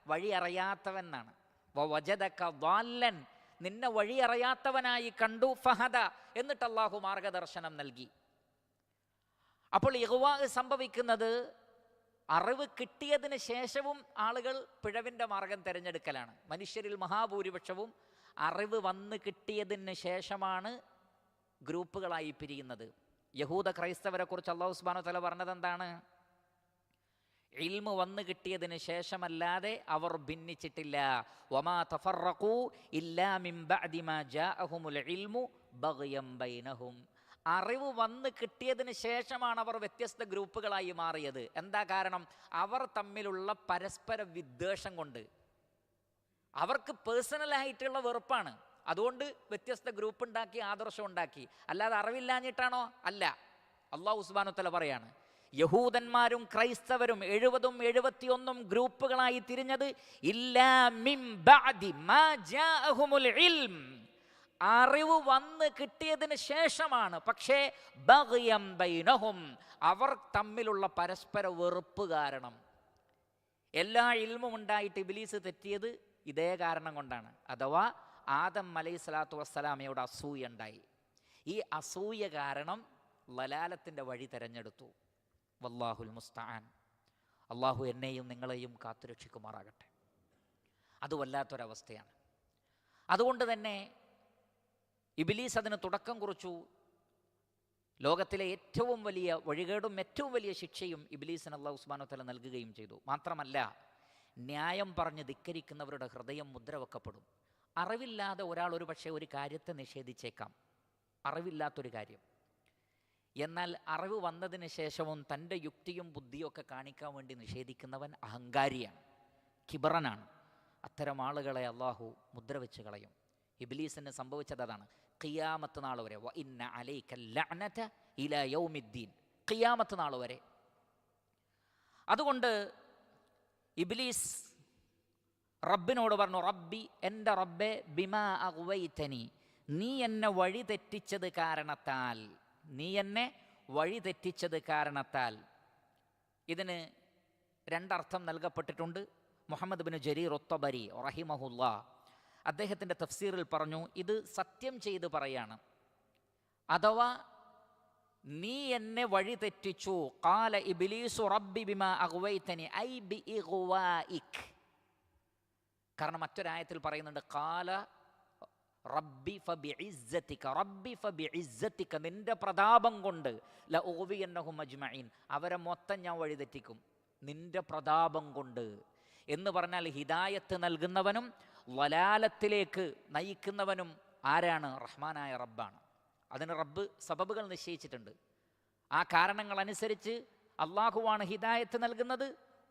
വഴി അറിയാത്തവൻ എന്നാണ്. വവജദക ദ്ദാല്ലൻ, നിന്നെ വഴി അറിയാത്തവനായി കണ്ടു, ഫഹദ, എന്നിട്ട് അല്ലാഹു മാർഗദർശനം നൽകി. അപ്പോൾ ഇഗ്വാ സംഭവിക്കുന്നത് അറിവ് കിട്ടിയതിന് ശേഷവും ആളുകൾ പിഴവിൻ്റെ മാർഗം തിരഞ്ഞെടുക്കലാണ്. മനുഷ്യരിൽ മഹാഭൂരിപക്ഷവും അറിവ് വന്ന് കിട്ടിയതിന് ശേഷമാണ് ഗ്രൂപ്പുകളായി പിരിയുന്നത്. യഹൂദ ക്രൈസ്തവരെ കുറിച്ച് അല്ലാഹു സുബ്ഹാനഹു വ തആല പറഞ്ഞത് എന്താണ്? ഇൽമു വന്നു കിട്ടിയതിന് ശേഷമല്ലാതെ അവർ ഭിന്നിച്ചിട്ടില്ല. വമാ തഫറഖൂ ഇല്ലാ മിൻ ബഅദി മാ ജാഅഹുമുൽ ഇൽമു ബഗ്യം ബൈനഹും. അറിവ് വന്ന് കിട്ടിയതിന് ശേഷമാണ് അവർ വ്യത്യസ്ത ഗ്രൂപ്പുകളായി മാറിയത്. എന്താ കാരണം? അവർ തമ്മിലുള്ള പരസ്പര വിദ്വേഷം കൊണ്ട്. അവർക്ക് പേഴ്സണലായിട്ടുള്ള വെറുപ്പാണ്. അതുകൊണ്ട് വ്യത്യസ്ത ഗ്രൂപ്പ് ഉണ്ടാക്കി, ആദർശം ഉണ്ടാക്കി. അല്ലാതെ അറിവില്ലാഞ്ഞിട്ടാണോ? അല്ല. അല്ലാഹു സുബ്ഹാനഹു വ തആല പറയാണ്, യഹൂദന്മാരും ക്രൈസ്തവരും 70ഉം 71ഉം ഗ്രൂപ്പുകളായി തിരിഞ്ഞത് ഇല്ലാ മിൻ ബഅദി മാ ജാഅഹുമുൽ ഇൽം, അറിവ് വന്ന് കിട്ടിയതിന് ശേഷമാണ്. പക്ഷേ ബഗ്യം ബൈനഹും, അവർ തമ്മിലുള്ള പരസ്പര വെറുപ്പ് കാരണം. എല്ലാ ഇൽമും ഉണ്ടായിട്ട് ഇബ്ലീസ് തെറ്റിയത് ഇതേ കാരണം കൊണ്ടാണ്. അഥവാ ആദം അലൈഹിസ്സലാത്തു വസ്സലാമയോട് അസൂയ ഉണ്ടായി. ഈ അസൂയ കാരണം ലലാലത്തിൻ്റെ വഴി തിരഞ്ഞെടുത്തു. വല്ലാഹുൽ മുസ്തആൻ. അള്ളാഹു എന്നെയും നിങ്ങളെയും കാത്തുരക്ഷിക്കുമാറാകട്ടെ. അത് വല്ലാത്തൊരവസ്ഥയാണ്. അതുകൊണ്ട് തന്നെ ഇബ്ലീസ് അതിന് തുടക്കം കുറിച്ചു. ലോകത്തിലെ ഏറ്റവും വലിയ വഴികേടും ഏറ്റവും വലിയ ശിക്ഷയും ഇബ്ലീസിന് അല്ലാഹു സുബ്ഹാനഹു വ തആല നൽകുകയും ചെയ്തു. മാത്രമല്ല, ന്യായം പറഞ്ഞ് ധിക്കരിക്കുന്നവരുടെ ഹൃദയം മുദ്രവെക്കപ്പെടും. അറിവില്ലാതെ ഒരാൾ ഒരു പക്ഷേ ഒരു കാര്യത്തെ നിഷേധിച്ചേക്കാം, അറിവില്ലാത്തൊരു കാര്യം. എന്നാൽ അറിവ് വന്നതിന് ശേഷവും തൻ്റെ യുക്തിയും ബുദ്ധിയും ഒക്കെ കാണിക്കാൻ വേണ്ടി നിഷേധിക്കുന്നവൻ അഹങ്കാരിയാണ്, കിബറനാണ്. അത്തരം ആളുകളെ അള്ളാഹു മുദ്രവെച്ച് കളയും. ഇബ്ലീസിന് സംഭവിച്ചത് അതാണ്. ഖിയാമത്ത് നാൾ വരെ, വ ഇന്ന അലൈക ലഅനത ഇലാ യൗമിദ്ദീൻ, ഖിയാമത്ത് നാൾ വരെ. അതുകൊണ്ട് ഇബ്ലീസ് റബ്ബിനോട് പറഞ്ഞു, റബ്ബി, എൻ്റെ റബ്ബെ, ബിമാ അഗ്വൈതനി, നീ എന്നെ വഴി തെറ്റിച്ചത് കാരണത്താൽ, നീ എന്നെ വഴി തെറ്റിച്ചത് കാരണത്താൽ. ഇതിന് രണ്ടർത്ഥം നൽകപ്പെട്ടിട്ടുണ്ട്. മുഹമ്മദ് ബിൻ ജരീർ ഒത്തബരി റഹിമഹുല്ലാ അദ്ദേഹത്തിൻ്റെ തഫ്സീറിൽ പറഞ്ഞു, ഇത് സത്യം ചെയ്ത് പറയാണ്, അഥവാ നീ എന്നെ വഴി തെറ്റിച്ചു. ഖാല ഇബ്ലീസു റബ്ബി ബിമാ അഗ്വൈതനി ഐ ബിഇഗ്വാഇക്. കാരണം മറ്റൊരായത്തിൽ പറയുന്നുണ്ട്, ഖാല റബ്ബി ഫബിഇസ്സതിക, റബ്ബി ഫബിഇസ്സതിക, നിന്റെ പ്രതാപം കൊണ്ട് ലഉഗ്വിയന്നഹും അജ്മഈൻ, അവരെ മൊത്തം ഞാൻ വഴിതെറ്റിക്കും നിന്റെ പ്രതാപം കൊണ്ട്. എന്ന് പറഞ്ഞാൽ ഹിദായത്ത് നൽകുന്നവനും വലാലത്തിലേക്ക് നയിക്കുന്നവനും ആരാണ്? റഹ്മാനായ റബ്ബാണ്. അതിന് റബ്ബ് സബബുകൾ നിശ്ചയിച്ചിട്ടുണ്ട്. ആ കാരണങ്ങൾ അനുസരിച്ച് അള്ളാഹുവാണ് ഹിദായത്ത് നൽകുന്നത്,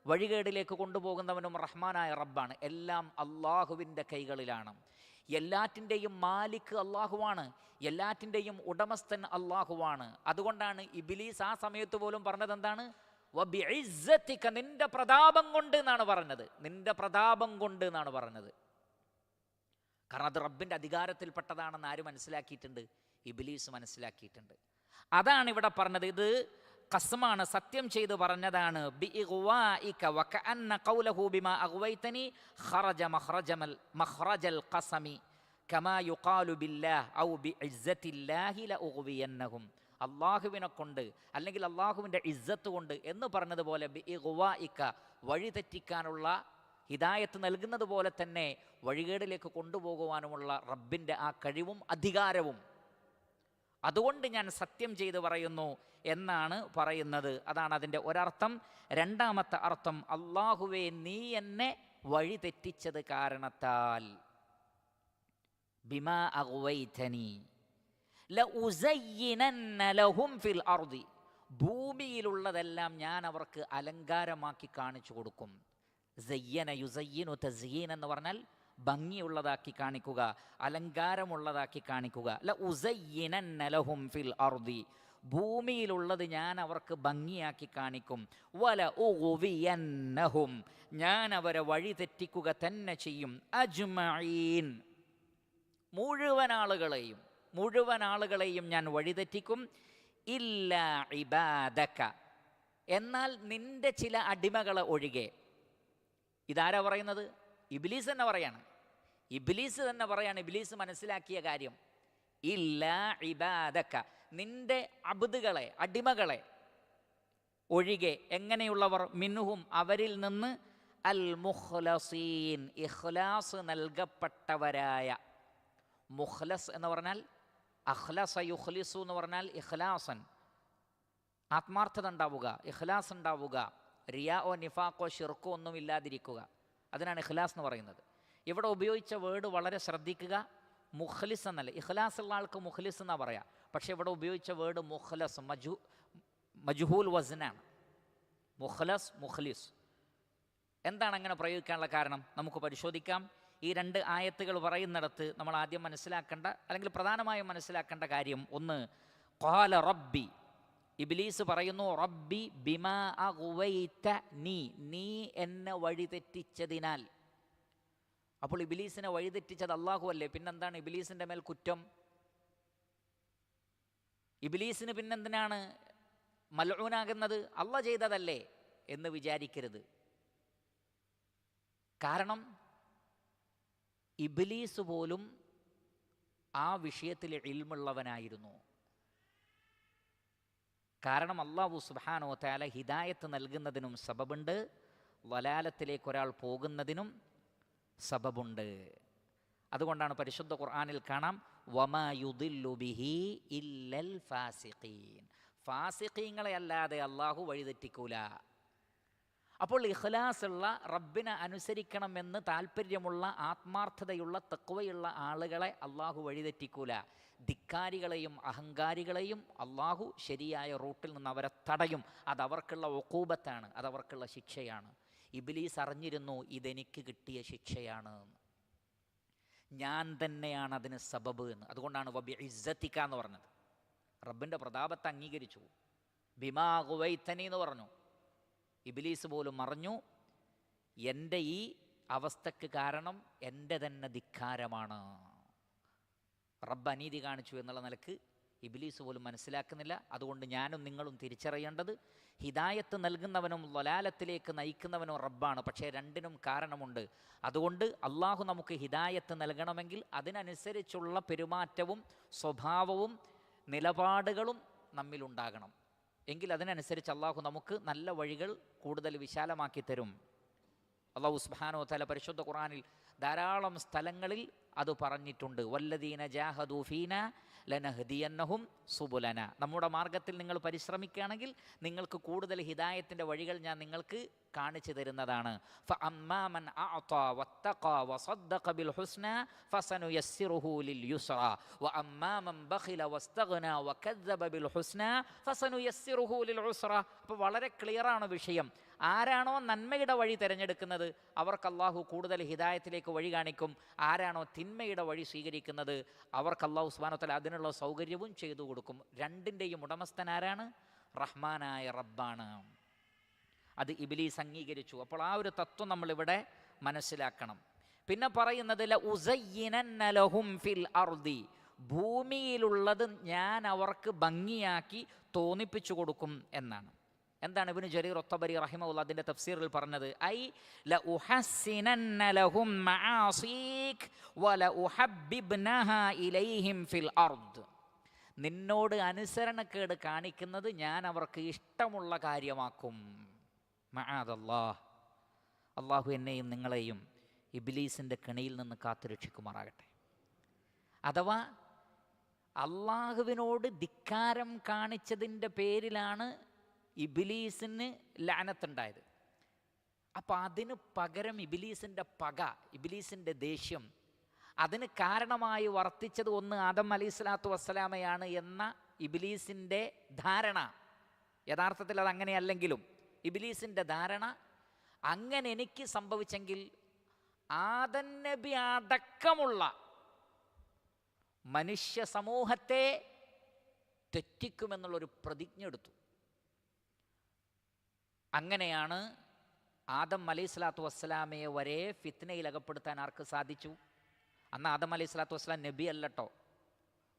വഴികേടിലേക്ക് കൊണ്ടുപോകുന്നവനും റഹ്മാനായ റബ്ബാണ്. എല്ലാം അള്ളാഹുവിൻ്റെ കൈകളിലാണ്. എല്ലാറ്റിൻ്റെയും മാലിക് അള്ളാഹുവാണ്, എല്ലാറ്റിൻ്റെയും ഉടമസ്ഥൻ അള്ളാഹുവാണ്. അതുകൊണ്ടാണ് ഇബ്ലീസ് ആ സമയത്ത് പോലും പറഞ്ഞത് എന്താണ്? വബിഇസ്സതിക, നിന്റെ പ്രതാപം കൊണ്ട് എന്നാണ് പറഞ്ഞത്, നിന്റെ പ്രതാപം കൊണ്ട് എന്നാണ് പറഞ്ഞത്. കാരണം അത് റബ്ബിൻ്റെ അധികാരത്തിൽപ്പെട്ടതാണെന്ന് ആര് മനസ്സിലാക്കിയിട്ടുണ്ട്? ഇബ്ലീസ് മനസ്സിലാക്കിയിട്ടുണ്ട്. അതാണ് ഇവിടെ പറഞ്ഞത്. ഇത് ഖസ്മാണ്, സത്യം ചെയ്ത് പറഞ്ഞതാണ്. ബിഇഗ്വാഇക വകഅന്ന ഖൗലഹു ബിമാ അഗ്വൈതനി ഖറജ മഖ്റജൽ ഖസമി കമാ യുഖാലു ബില്ലാഹ് ഔ ബിഇസ്സതില്ലാഹി ലഉഗ്വിയന്നഹും. അള്ളാഹുവിനെ കൊണ്ട് അല്ലെങ്കിൽ അള്ളാഹുവിൻ്റെ ഇസ്സത്ത് കൊണ്ട് എന്ന് പറഞ്ഞതുപോലെ ബിഇഗ്വാഇക, വഴി തെറ്റിക്കാനുള്ള ഹിദായത്ത് നൽകുന്നത് പോലെ തന്നെ വഴികേടിലേക്ക് കൊണ്ടുപോകുവാനുമുള്ള റബ്ബിൻ്റെ ആ കഴിവും അധികാരവും, അതുകൊണ്ട് ഞാൻ സത്യം ചെയ്ത് പറയുന്നു എന്നാണ് പറയുന്നത്. അതാണ് അതിൻ്റെ ഒരർത്ഥം. രണ്ടാമത്തെ അർത്ഥം, അള്ളാഹുവേ, നീ എന്നെ വഴി തെറ്റിച്ചത് കാരണത്താൽ, ബിമാ അഗ്വൈതനി ലഉസയ്യിനന്ന ലഹും ഫിൽ അർദി, ഭൂമിയിലുള്ളതെല്ലാം ഞാൻ അവർക്ക് അലങ്കാരമാക്കി കാണിച്ചു കൊടുക്കും. സയ്യന യുസയ്യിനു തസ്യീൻ എന്ന് പറഞ്ഞാൽ ഭംഗിയുള്ളതാക്കി കാണിക്കുക, അലങ്കാരമുള്ളതാക്കി കാണിക്കുക. ലഉസയ്യിനന്ന ലഹും ഫിൽ അർദി, ഭൂമിയിലുള്ളത് ഞാൻ അവർക്ക് ഭംഗിയാക്കി കാണിക്കും. വലഉഗ്വിയന്നഹും, ഞാൻ അവരെ വഴി തെറ്റിക്കുക തന്നെ ചെയ്യും. അജ്മഈൻ, മുഴുവൻ ആളുകളെയും ഞാൻ വഴിതെറ്റിക്കും. ഇല്ലാ ഇബാദക, എന്നാൽ നിന്റെ ചില അടിമകളെ ഒഴികെ. ഇതാരാ പറയുന്നത്? ഇബ്ലീസ് തന്നെ പറയാണ്. ഇബ്ലീസ് മനസ്സിലാക്കിയ കാര്യം. ഇല്ലാ ഇബാദക, നിന്റെ അബ്ദുകളെ, അടിമകളെ ഒഴികെ. എങ്ങനെയുള്ളവർ? മിൻഹും, അവരിൽ നിന്ന്, അൽ മുഖ്ലസീൻ, ഇഖ്ലാസ് നൽകപ്പെട്ടവരായ. മുഖ്ലസ് എന്ന് പറഞ്ഞാൽ അഖ്ലസ യുഖ്ലിസു എന്ന് പറഞ്ഞാൽ ഇഖ്ലാസൻ, ആത്മാർത്ഥത ഉണ്ടാവുക, ഇഖ്ലാസ് ഉണ്ടാവുക, റിയാഓ നിഫാഖോ ഷിർക്കോ ഒന്നും ഇല്ലാതിരിക്കുക. അതിനാണ് ഇഖ്ലാസ് എന്ന് പറയുന്നത്. ഇവിടെ ഉപയോഗിച്ച വേർഡ് വളരെ ശ്രദ്ധിക്കുക. മുഖ്ലിസ് എന്നല്ല, ഇഖ്ലാസ് ഉള്ള ആൾക്ക് മുഖ്ലിസ് എന്നാണ് പറയാം. പക്ഷേ ഇവിടെ ഉപയോഗിച്ച വേർഡ് മുഖ്ലസ്, മജ്ഹൂൽ വസ്നാണ്. മുഖ്ലിസ്. എന്താണ് അങ്ങനെ പ്രയോഗിക്കാനുള്ള കാരണം? നമുക്ക് പരിശോധിക്കാം. ഈ രണ്ട് ആയത്തുകൾ പറയുന്നിടത്ത് നമ്മൾ ആദ്യം മനസ്സിലാക്കേണ്ട, അല്ലെങ്കിൽ പ്രധാനമായും മനസ്സിലാക്കേണ്ട കാര്യം ഒന്ന്, ഖാല റബ്ബി, ഇബ്ലീസ് പറയുന്നു, റബ്ബി ബിമാ അഗ്വൈതനി, നീ എന്നെ വഴിതെറ്റിച്ചതിനാൽ. അപ്പോൾ ഇബ്ലീസിനെ വഴിതെറ്റിച്ചത് അള്ളാഹു അല്ലേ? പിന്നെന്താണ് ഇബ്ലീസിൻ്റെ മേൽ കുറ്റം? ഇബ്ലീസിന് പിന്നെന്തിനാണ് മൽഊനാകുന്നത്? അള്ളാഹ് ചെയ്തതല്ലേ എന്ന് വിചാരിക്കരുത്. കാരണം ഇബ്ലീസ് പോലും ആ വിഷയത്തിൽ ഇൽമുള്ളവനായിരുന്നു. കാരണം അല്ലാഹു സുബ്ഹാനഹു വ തആല ഹിദായത്ത് നൽകുന്നതിനും സബബുണ്ട്, വലാലത്തിലേക്ക് ഒരാൾ പോകുന്നതിനും സബബുണ്ട്. അതുകൊണ്ടാണ് പരിശുദ്ധ ഖുർആനിൽ കാണാം, വമാ യുദില്ലു ബിഹി ഇല്ലൽ ഫാസിഖീൻ. ഫാസിഖീങ്ങളെ അല്ലാതെ അള്ളാഹു വഴിതെറ്റിക്കൂല. അപ്പോൾ ഇഖ്ലാസുള്ള, റബ്ബിനെ അനുസരിക്കണമെന്ന് താല്പര്യമുള്ള, ആത്മാർത്ഥതയുള്ള, തഖ്വയുള്ള ആളുകളെ അള്ളാഹു വഴിതെറ്റിക്കൂല. ധിക്കാരികളെയും അഹങ്കാരികളെയും അള്ളാഹു ശരിയായ റൂട്ടിൽ നിന്ന് അവരെ തടയും. അതവർക്കുള്ള ഉഖൂബത്താണ്, അതവർക്കുള്ള ശിക്ഷയാണ്. ഇബ്ലീസ് അറിഞ്ഞിരുന്നു ഇതെനിക്ക് കിട്ടിയ ശിക്ഷയാണ്, ഞാൻ തന്നെയാണ് അതിന് സബബ് എന്ന്. അതുകൊണ്ടാണ് വബി ഇസ്സത്തിക എന്ന് പറഞ്ഞത്. റബ്ബിൻ്റെ പ്രതാപത്തെ അംഗീകരിച്ചു. ബിമാ ഗുവൈതനി എന്ന് പറഞ്ഞു. ഇബ്ലീസ് പോലും അറിഞ്ഞു എൻ്റെ ഈ അവസ്ഥക്ക് കാരണം എൻ്റെ തന്നെ ധിക്കാരമാണ്. റബ്ബ് അനീതി കാണിച്ചു എന്നുള്ള നിലക്ക് ഇബ്ലീസ് പോലും മനസ്സിലാക്കുന്നില്ല. അതുകൊണ്ട് ഞാനും നിങ്ങളും തിരിച്ചറിയേണ്ടത് ഹിദായത്ത് നൽകുന്നവനും വലാലത്തിലേക്ക് നയിക്കുന്നവനും റബ്ബാണ്. പക്ഷേ രണ്ടിനും കാരണമുണ്ട്. അതുകൊണ്ട് അള്ളാഹു നമുക്ക് ഹിദായത്ത് നൽകണമെങ്കിൽ അതിനനുസരിച്ചുള്ള പെരുമാറ്റവും സ്വഭാവവും നിലപാടുകളും നമ്മിലുണ്ടാകണം. എങ്കിൽ അതിനനുസരിച്ച് അള്ളാഹു നമുക്ക് നല്ല വഴികൾ കൂടുതൽ വിശാലമാക്കി തരും. അള്ളാഹു സുബ്ഹാനഹു വ തആല പരിശുദ്ധ ഖുർആനിൽ ധാരാളം സ്ഥലങ്ങളിൽ അത് പറഞ്ഞിട്ടുണ്ട്. വല്ലദീന ജാഹദൂ ഫീനാ ലനഹ്ദിയന്നഹും സുബുലന. നമ്മുടെ മാർഗത്തിൽ നിങ്ങൾ പരിശ്രമിക്കുകയാണെങ്കിൽ നിങ്ങൾക്ക് കൂടുതൽ ഹിദായത്തിൻ്റെ വഴികൾ ഞാൻ നിങ്ങൾക്ക് കാണിച്ചു തരുന്നതാണ്. ഫഅമ്മാ മൻ അഅതാ വത്തഖാ വസദ്ദഖ ബിൽ ഹുസ്നാ ഫസനുയസ്സിറുഹു ലിൽ യുസ്റാ വഅമ്മാ മൻ ബഖില വസ്തഗ്നാ വകദ്ദബ ബിൽ ഹുസ്നാ ഫസനുയസ്സിറുഹു ലിൽ ഉസ്റാ. അപ്പോൾ വളരെ ക്ലിയറാണ് വിഷയം. ആരാണോ നന്മയുടെ വഴി തിരഞ്ഞെടുക്കുന്നത് അവർക്ക് അള്ളാഹു കൂടുതൽ ഹിദായത്തിലേക്ക് വഴി കാണിക്കും. ആരാണോ തിന്മയുടെ വഴി സ്വീകരിക്കുന്നത് അവർക്ക് അള്ളാഹു സുബ്ഹാനഹു വ തആല അതിനുള്ള സൗകര്യവും ചെയ്തു കൊടുക്കും. രണ്ടിൻ്റെയും ഉടമസ്ഥൻ ആരാണ്? റഹ്മാനായ റബ്ബാണ്. അത് ഇബ്ലീസ് അംഗീകരിച്ചു. അപ്പോൾ ആ ഒരു തത്വം നമ്മളിവിടെ മനസ്സിലാക്കണം. പിന്നെ പറയുന്നത് ലഉസയ്യിനന്ന ലഹും ഫിൽ അർദി, ഭൂമിയിലുള്ളത് ഞാൻ അവർക്ക് ഭംഗിയാക്കി തോന്നിപ്പിച്ചു കൊടുക്കും എന്നാണ്. എന്താണ് ഇബ്നു ജരീർ അത്ത്-തബരി റഹിമഹുല്ലാഹ് അതിൻ്റെ തഫ്സീറിൽ പറഞ്ഞത്? ഐ ലഉഹസ്സിനന്ന ലഹും മആസീക് വലഉഹബ്ബിബ്നഹാ ഇലൈഹിം ഫിൽ അർദ്. നിന്നോട് അനുസരണക്കേട് കാണിക്കുന്നത് ഞാൻ അവർക്ക് ഇഷ്ടമുള്ള കാര്യമാക്കും. മഅദല്ലാഹ്. അള്ളാഹു എന്നെയും നിങ്ങളെയും ഇബ്ലീസിൻ്റെ കെണിയിൽ നിന്ന് കാത്തുരക്ഷിക്കുമാറാകട്ടെ. അഥവാ അള്ളാഹുവിനോട് ധിക്കാരം കാണിച്ചതിൻ്റെ പേരിലാണ് ഇബ്ലീസിന് ലഅനത്തുണ്ടായത്. അപ്പം അതിന് പകരം ഇബ്ലീസിൻ്റെ പക, ഇബ്ലീസിൻ്റെ ദേഷ്യം, അതിന് കാരണമായി വർത്തിച്ചത് ഒന്ന് ആദം അലൈഹിസ്സലാത്തു വസ്സലാമയാണ് എന്ന ഇബ്ലീസിൻ്റെ ധാരണ. യഥാർത്ഥത്തിൽ അത് അങ്ങനെയല്ലെങ്കിലും ഇബ്ലീസിൻ്റെ ധാരണ അങ്ങനെ എനിക്ക് സംഭവിച്ചെങ്കിൽ ആദം നബി അടക്കമുള്ള മനുഷ്യ സമൂഹത്തെ തെറ്റിക്കുമെന്നുള്ളൊരു പ്രതിജ്ഞ എടുത്തു. അങ്ങനെയാണ് ആദം അലൈഹിസ്സലാത്തു വസ്സലാമയെ വരെ ഫിത്നയിൽ അകപ്പെടുത്താൻ ആർക്ക് സാധിച്ചു? അന്ന് ആദം അലൈഹിസ്സലാത്തു വസ്സലാം നബി അല്ലട്ടോ.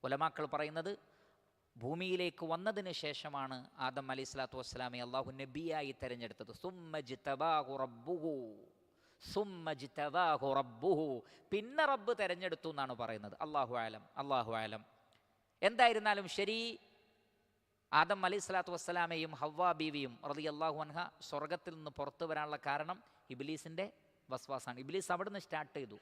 ഉലമാക്കൾ പറയുന്നത് ഭൂമിയിലേക്ക് വന്നതിന് ശേഷമാണ് ആദം അലൈഹിസ്സലാത്തു വസ്സലാമയെ അള്ളാഹു നബിയായി തിരഞ്ഞെടുത്തത്. സുമ്മജ്തബാഹു റബ്ബുഹു, പിന്നെ റബ്ബ് തിരഞ്ഞെടുത്തു എന്നാണ് പറയുന്നത്. അല്ലാഹു ആലം, അല്ലാഹു ആലം. എന്തായിരുന്നാലും ശരി, ആദം അലൈഹിസ്സലാത്തു വസ്സലാമയും ഹവ്വാ ബീവിയും റളിയല്ലാഹു അൻഹ സ്വർഗത്തിൽ നിന്ന് പുറത്തു വരാനുള്ള കാരണം ഇബ്ലീസിൻ്റെ വസ്വാസാണ്. ഇബ്ലീസ് അവിടെ നിന്ന് സ്റ്റാർട്ട് ചെയ്തു.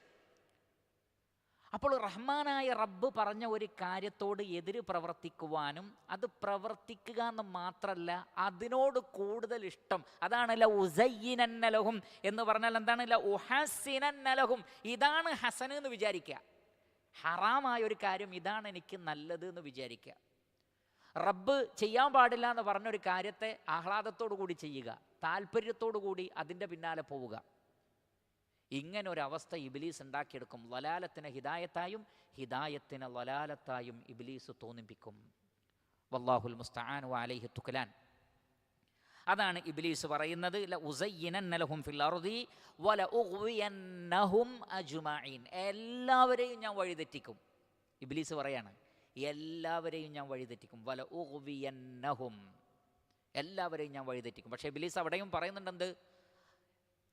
അപ്പോൾ റഹ്മാനായ റബ്ബ് പറഞ്ഞ ഒരു കാര്യത്തോട് എതിര് പ്രവർത്തിക്കുവാനും അത് പ്രവർത്തിക്കുക എന്ന് മാത്രമല്ല അതിനോട് കൂടുതൽ ഇഷ്ടം, അതാണ് ലഉസയ്യിനന്ന ലഹും എന്ന് പറഞ്ഞാൽ എന്താണ്? ലഉഹസ്സിനന്ന ലഹും. ഇതാണ് ഹസൻ എന്ന് വിചാരിക്കുക. ഹറാമായ ഒരു കാര്യം ഇതാണ് എനിക്ക് നല്ലത് എന്ന് വിചാരിക്കുക. റബ്ബ് ചെയ്യാൻ പാടില്ല എന്ന് പറഞ്ഞൊരു കാര്യത്തെ ആഹ്ലാദത്തോടു കൂടി ചെയ്യുക, താല്പര്യത്തോടു കൂടി അതിൻ്റെ പിന്നാലെ പോവുക. ഇങ്ങനെ ഒരവസ്ഥ ഇബ്ലീസ് ഉണ്ടാക്കിയെടുക്കും. ലലാലത്തിനെ ഹിദായത്തായും ഹിദായത്തിനെ ലലാലത്തായും ഇബ്ലീസ് തോന്നിപ്പിക്കും. വല്ലാഹുൽ മുസ്തആൻ വഅലൈഹി തുക്ലാൻ. അതാണ് ഇബ്ലീസ് പറയുന്നത്. ലഉസയ്യിനന്ന ലഹും ഫിൽ അർദി വലഉഗ്വിയന്നഹും അജ്മഈൻ. എല്ലാവരെയും ഞാൻ വഴിതെറ്റിക്കും. ഇബ്ലീസ് പറയാണ് എല്ലാവരെയും ഞാൻ വഴിതെറ്റിക്കും. വലഉഗ്വിയന്നഹും, എല്ലാവരെയും ഞാൻ വഴിതെറ്റിക്കും. പക്ഷേ ഇബ്ലീസ് അവിടെയും പറയുന്നുണ്ടെന്ത്?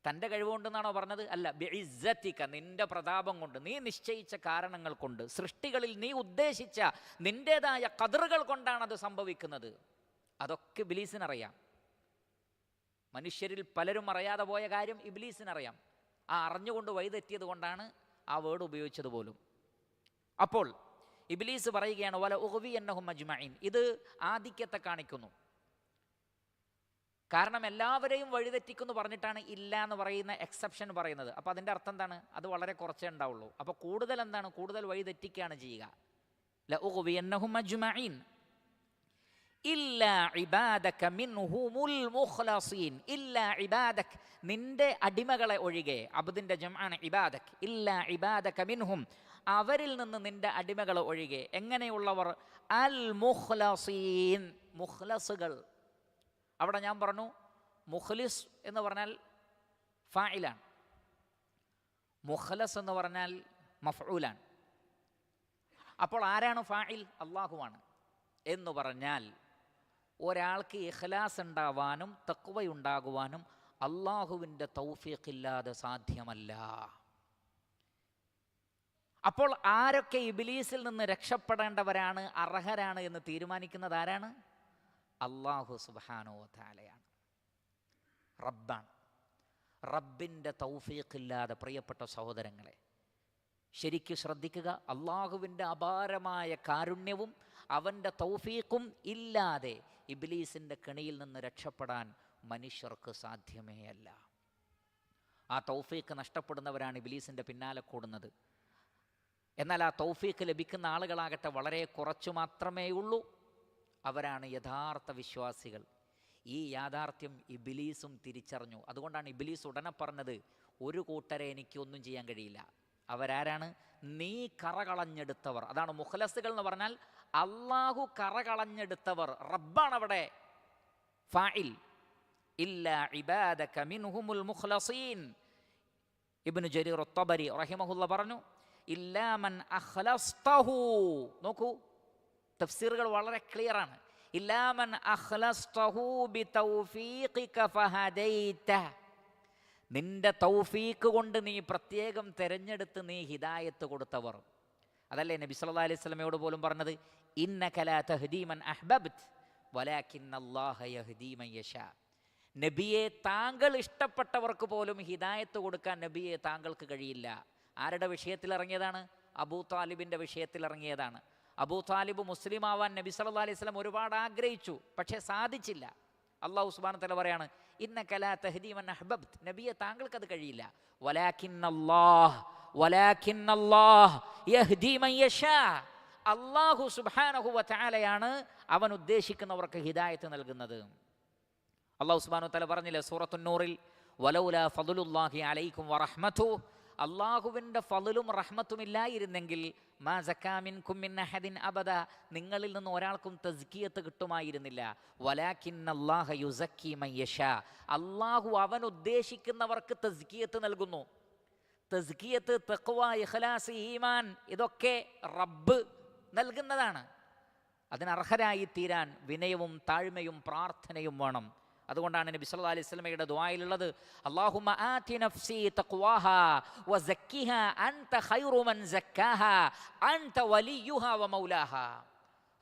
തൻ്റെ കഴിവുകൊണ്ടെന്നാണോ പറഞ്ഞത്? അല്ല, ബിഇസ്സതിക, നിന്റെ പ്രതാപം കൊണ്ട്, നീ നിശ്ചയിച്ച കാരണങ്ങൾ കൊണ്ട്, സൃഷ്ടികളിൽ നീ ഉദ്ദേശിച്ച നിൻ്റെതായ ഖദറുകൾ കൊണ്ടാണ് അത് സംഭവിക്കുന്നത്. അതൊക്കെ ഇബ്ലീസിനറിയാം. മനുഷ്യരിൽ പലരും അറിയാതെ പോയ കാര്യം ഇബ്ലീസിനറിയാം. ആ അറിഞ്ഞുകൊണ്ട് വഴിതെറ്റിയത് കൊണ്ടാണ് ആ വേർഡ് ഉപയോഗിച്ചത് പോലും. അപ്പോൾ ഇബ്ലീസ് പറയുകയാണ് വല ഉഗ്വിയന്നഹും അജ്മഈൻ. ഇത് ആധിക്യത്തെ കാണിക്കുന്നു. കാരണം എല്ലാവരെയും വഴിതെറ്റിക്കുന്നു പറഞ്ഞിട്ടാണ് ഇല്ല എന്ന് പറയുന്ന എക്സെപ്ഷൻ പറയുന്നത്. അപ്പോൾ അതിൻ്റെ അർത്ഥം എന്താണ്? അത് വളരെ കുറച്ചേ ഉണ്ടാവുള്ളൂ. അപ്പോൾ കൂടുതൽ എന്താണ്? കൂടുതൽ വഴിതെറ്റിക്കുകയാണ് ചെയ്യുക. ലഉഗ്വിയന്നഹും അജ്മഈൻ ഇല്ലാ ഇബാദക മിൻഹുമുൽ മുഖ്ലസീൻ. ഇല്ലാ ഇബാദക്, നിന്റെ അടിമകളെ ഒഴികെ. അബ്ദിന്റെ ജംആണ് ഇബാദക്. ഇല്ലാ ഇബാദക മിൻഹും, അവരിൽ നിന്ന് നിന്റെ അടിമകൾ ഒഴികെ. എങ്ങനെയുള്ളവർ? അൽ മുഖ്ലസീൻ, മുഖ്ലസുകൾ. അവിടെ ഞാൻ പറഞ്ഞു മുഖ്ലിസ് എന്ന് പറഞ്ഞാൽ ഫായിലാണ്, മുഖ്ലസ് എന്ന് പറഞ്ഞാൽ മഫ്ഊലാണ്. അപ്പോൾ ആരാണ് ഫായിൽ? അള്ളാഹുവാണ്. എന്ന് പറഞ്ഞാൽ ഒരാൾക്ക് ഇഖ്ലാസ് ഉണ്ടാവാനും തഖ്വയുണ്ടാകുവാനും അള്ളാഹുവിൻ്റെ തൗഫീഖില്ലാതെ സാധ്യമല്ല. അപ്പോൾ ആരൊക്കെ ഇബ്ലീസിൽ നിന്ന് രക്ഷപ്പെടേണ്ടവരാണ്, അർഹരാണ് എന്ന് തീരുമാനിക്കുന്നത് ആരാണ്? അള്ളാഹു സുബ്ഹാനഹു വ തആലയാണ്, റബ്ബാണ്. റബ്ബിൻ്റെ തൗഫീഖില്ലാതെ പ്രിയപ്പെട്ട സഹോദരങ്ങളെ ശരിക്കും ശ്രദ്ധിക്കുക. അള്ളാഹുവിൻ്റെ അപാരമായ കാരുണ്യവും അവൻ്റെ തൗഫീഖും ഇല്ലാതെ ഇബ്ലീസിൻ്റെ കെണിയിൽ നിന്ന് രക്ഷപ്പെടാൻ മനുഷ്യർക്ക് സാധ്യമേ അല്ല. ആ തൗഫീഖ് നഷ്ടപ്പെടുന്നവരാണ് ഇബ്ലീസിൻ്റെ പിന്നാലെ കൂടുന്നത്. എന്നാൽ ആ തൗഫീഖ് ലഭിക്കുന്ന ആളുകളാകട്ടെ വളരെ കുറച്ചു മാത്രമേ ഉള്ളൂ. അവരാണ് യഥാർത്ഥ വിശ്വാസികൾ. ഈ യാഥാർത്ഥ്യം ഇബ്ലീസും തിരിച്ചറിഞ്ഞു. അതുകൊണ്ടാണ് ഇബ്ലീസ് ഉടനെ പറഞ്ഞത്, ഒരു കൂട്ടരെ എനിക്കൊന്നും ചെയ്യാൻ കഴിയില്ല. അവരാരാണ്? നീ കറകളഞ്ഞെടുത്തവർ. അതാണ് മുഖ്ലസുകൾ എന്ന് പറഞ്ഞാൽ അള്ളാഹു കറകളഞ്ഞെടുത്തവർ. റബ്ബാണ് അവിടെ ഫാഇൽ. ഇല്ലാ ഇബാദക മിൻഹുമുൽ മുഖ്ലസീൻ. ഇബ്നു ജരീർ അത്ത്-തബരി റഹിമഹുല്ലാഹ് പറഞ്ഞു ഇല്ലാ മൻ അഖ്ലസ്തഹു. നോക്കൂ, തഫ്സീറുകൾ വളരെ ക്ലിയർ ആണ്. ഇല്ലാ മൻ അഖ്ലസ്തഹു ബിതൗഫീഖിക ഫഹദൈത. നിന്റെ തൗഫീഖ് കൊണ്ട് നീ പ്രത്യേകം തിരഞ്ഞെടുത്ത് നീ ഹിദായത്ത് കൊടുത്തവർ. അതല്ലേ നബി സല്ലല്ലാഹു അലൈഹി വസല്ലമയോട് പോലും പറഞ്ഞത്, ഇന്നക ലാ തഹ്ദീ മൻ അഹ്ബബ്ത വലാകിന്നല്ലാഹ യഹ്ദീ മൻ യശാ. നബിയെ, താങ്കൾ ഇഷ്ടപ്പെട്ടവർക്ക് പോലും ഹിദായത്ത് കൊടുക്കാൻ നബിയെ താങ്കൾക്ക് കഴിയില്ല. ആരുടെ വിഷയത്തിൽ ഇറങ്ങിയതാണ്? അബൂ താലിബിൻ്റെ വിഷയത്തിൽ ഇറങ്ങിയതാണ്. അബൂ താലിബ് മുസ്ലിം ആവാൻ നബി സല്ലല്ലാഹു അലൈഹി വസല്ലം ഒരുപാട് ആഗ്രഹിച്ചു, പക്ഷേ സാധിച്ചില്ല. അല്ലാഹു സുബ്ഹാനഹു വ തആല പറയാണ് ഇന്നക ലാ തഹ്ദീ മൻ അഹ്ബബ്ത. നബിയെ, താങ്കൾക്കത് കഴിയില്ല. വലാകിന്നല്ലാഹ് യഹ്ദീ മൻ യശാ. അല്ലാഹു സുബ്ഹാനഹു വ തആലയാണ് അവൻ ഉദ്ദേശിക്കുന്നവർക്ക് ഹിദായത്ത് നൽകുന്നത്. അല്ലാഹു സുബ്ഹാനഹു വ തആല പറഞ്ഞില്ലേ സൂറത്തുൻ നൂറിൽ, വലൗലാ ഫദ്ലുല്ലാഹി അലൈക്കും വറഹ്മതുഹു. അള്ളാഹുവിൻ്റെ ഫളും റഹ്മത്തും ഇല്ലായിരുന്നെങ്കിൽ മാ സക്കാ മിൻകും മിൻ അഹദിൻ അബദ, നിങ്ങളിൽ നിന്ന് ഒരാൾക്കും തസ്കിയത്ത് കിട്ടുമായിരുന്നില്ല. വലാകിന്നല്ലാഹ യുസക്കി മൻ യശാ. അള്ളാഹു അവൻ ഉദ്ദേശിക്കുന്നവർക്ക് തസ്കിയത്ത് നൽകുന്നു. തസ്കിയത്ത്, തഖ്വ, ഇഖ്ലാസ്, ഈമാൻ ഇതൊക്കെ റബ്ബ് നൽകുന്നതാണ്. അതിനർഹരായി തീരാൻ വിനയവും താഴ്മയും പ്രാർത്ഥനയും വേണം. അതുകൊണ്ടാണ് നബി സല്ലല്ലാഹു അലൈഹി വസല്ലമയുടെ ദുആയിലുള്ളത്, അല്ലാഹുമ്മ ആതി നഫ്സി തഖ്വാഹാ വസക്കിഹാ അൻത ഖൈറു മൻ സക്കാഹാ അൻത വലിയുഹാ വമൗലാഹാ.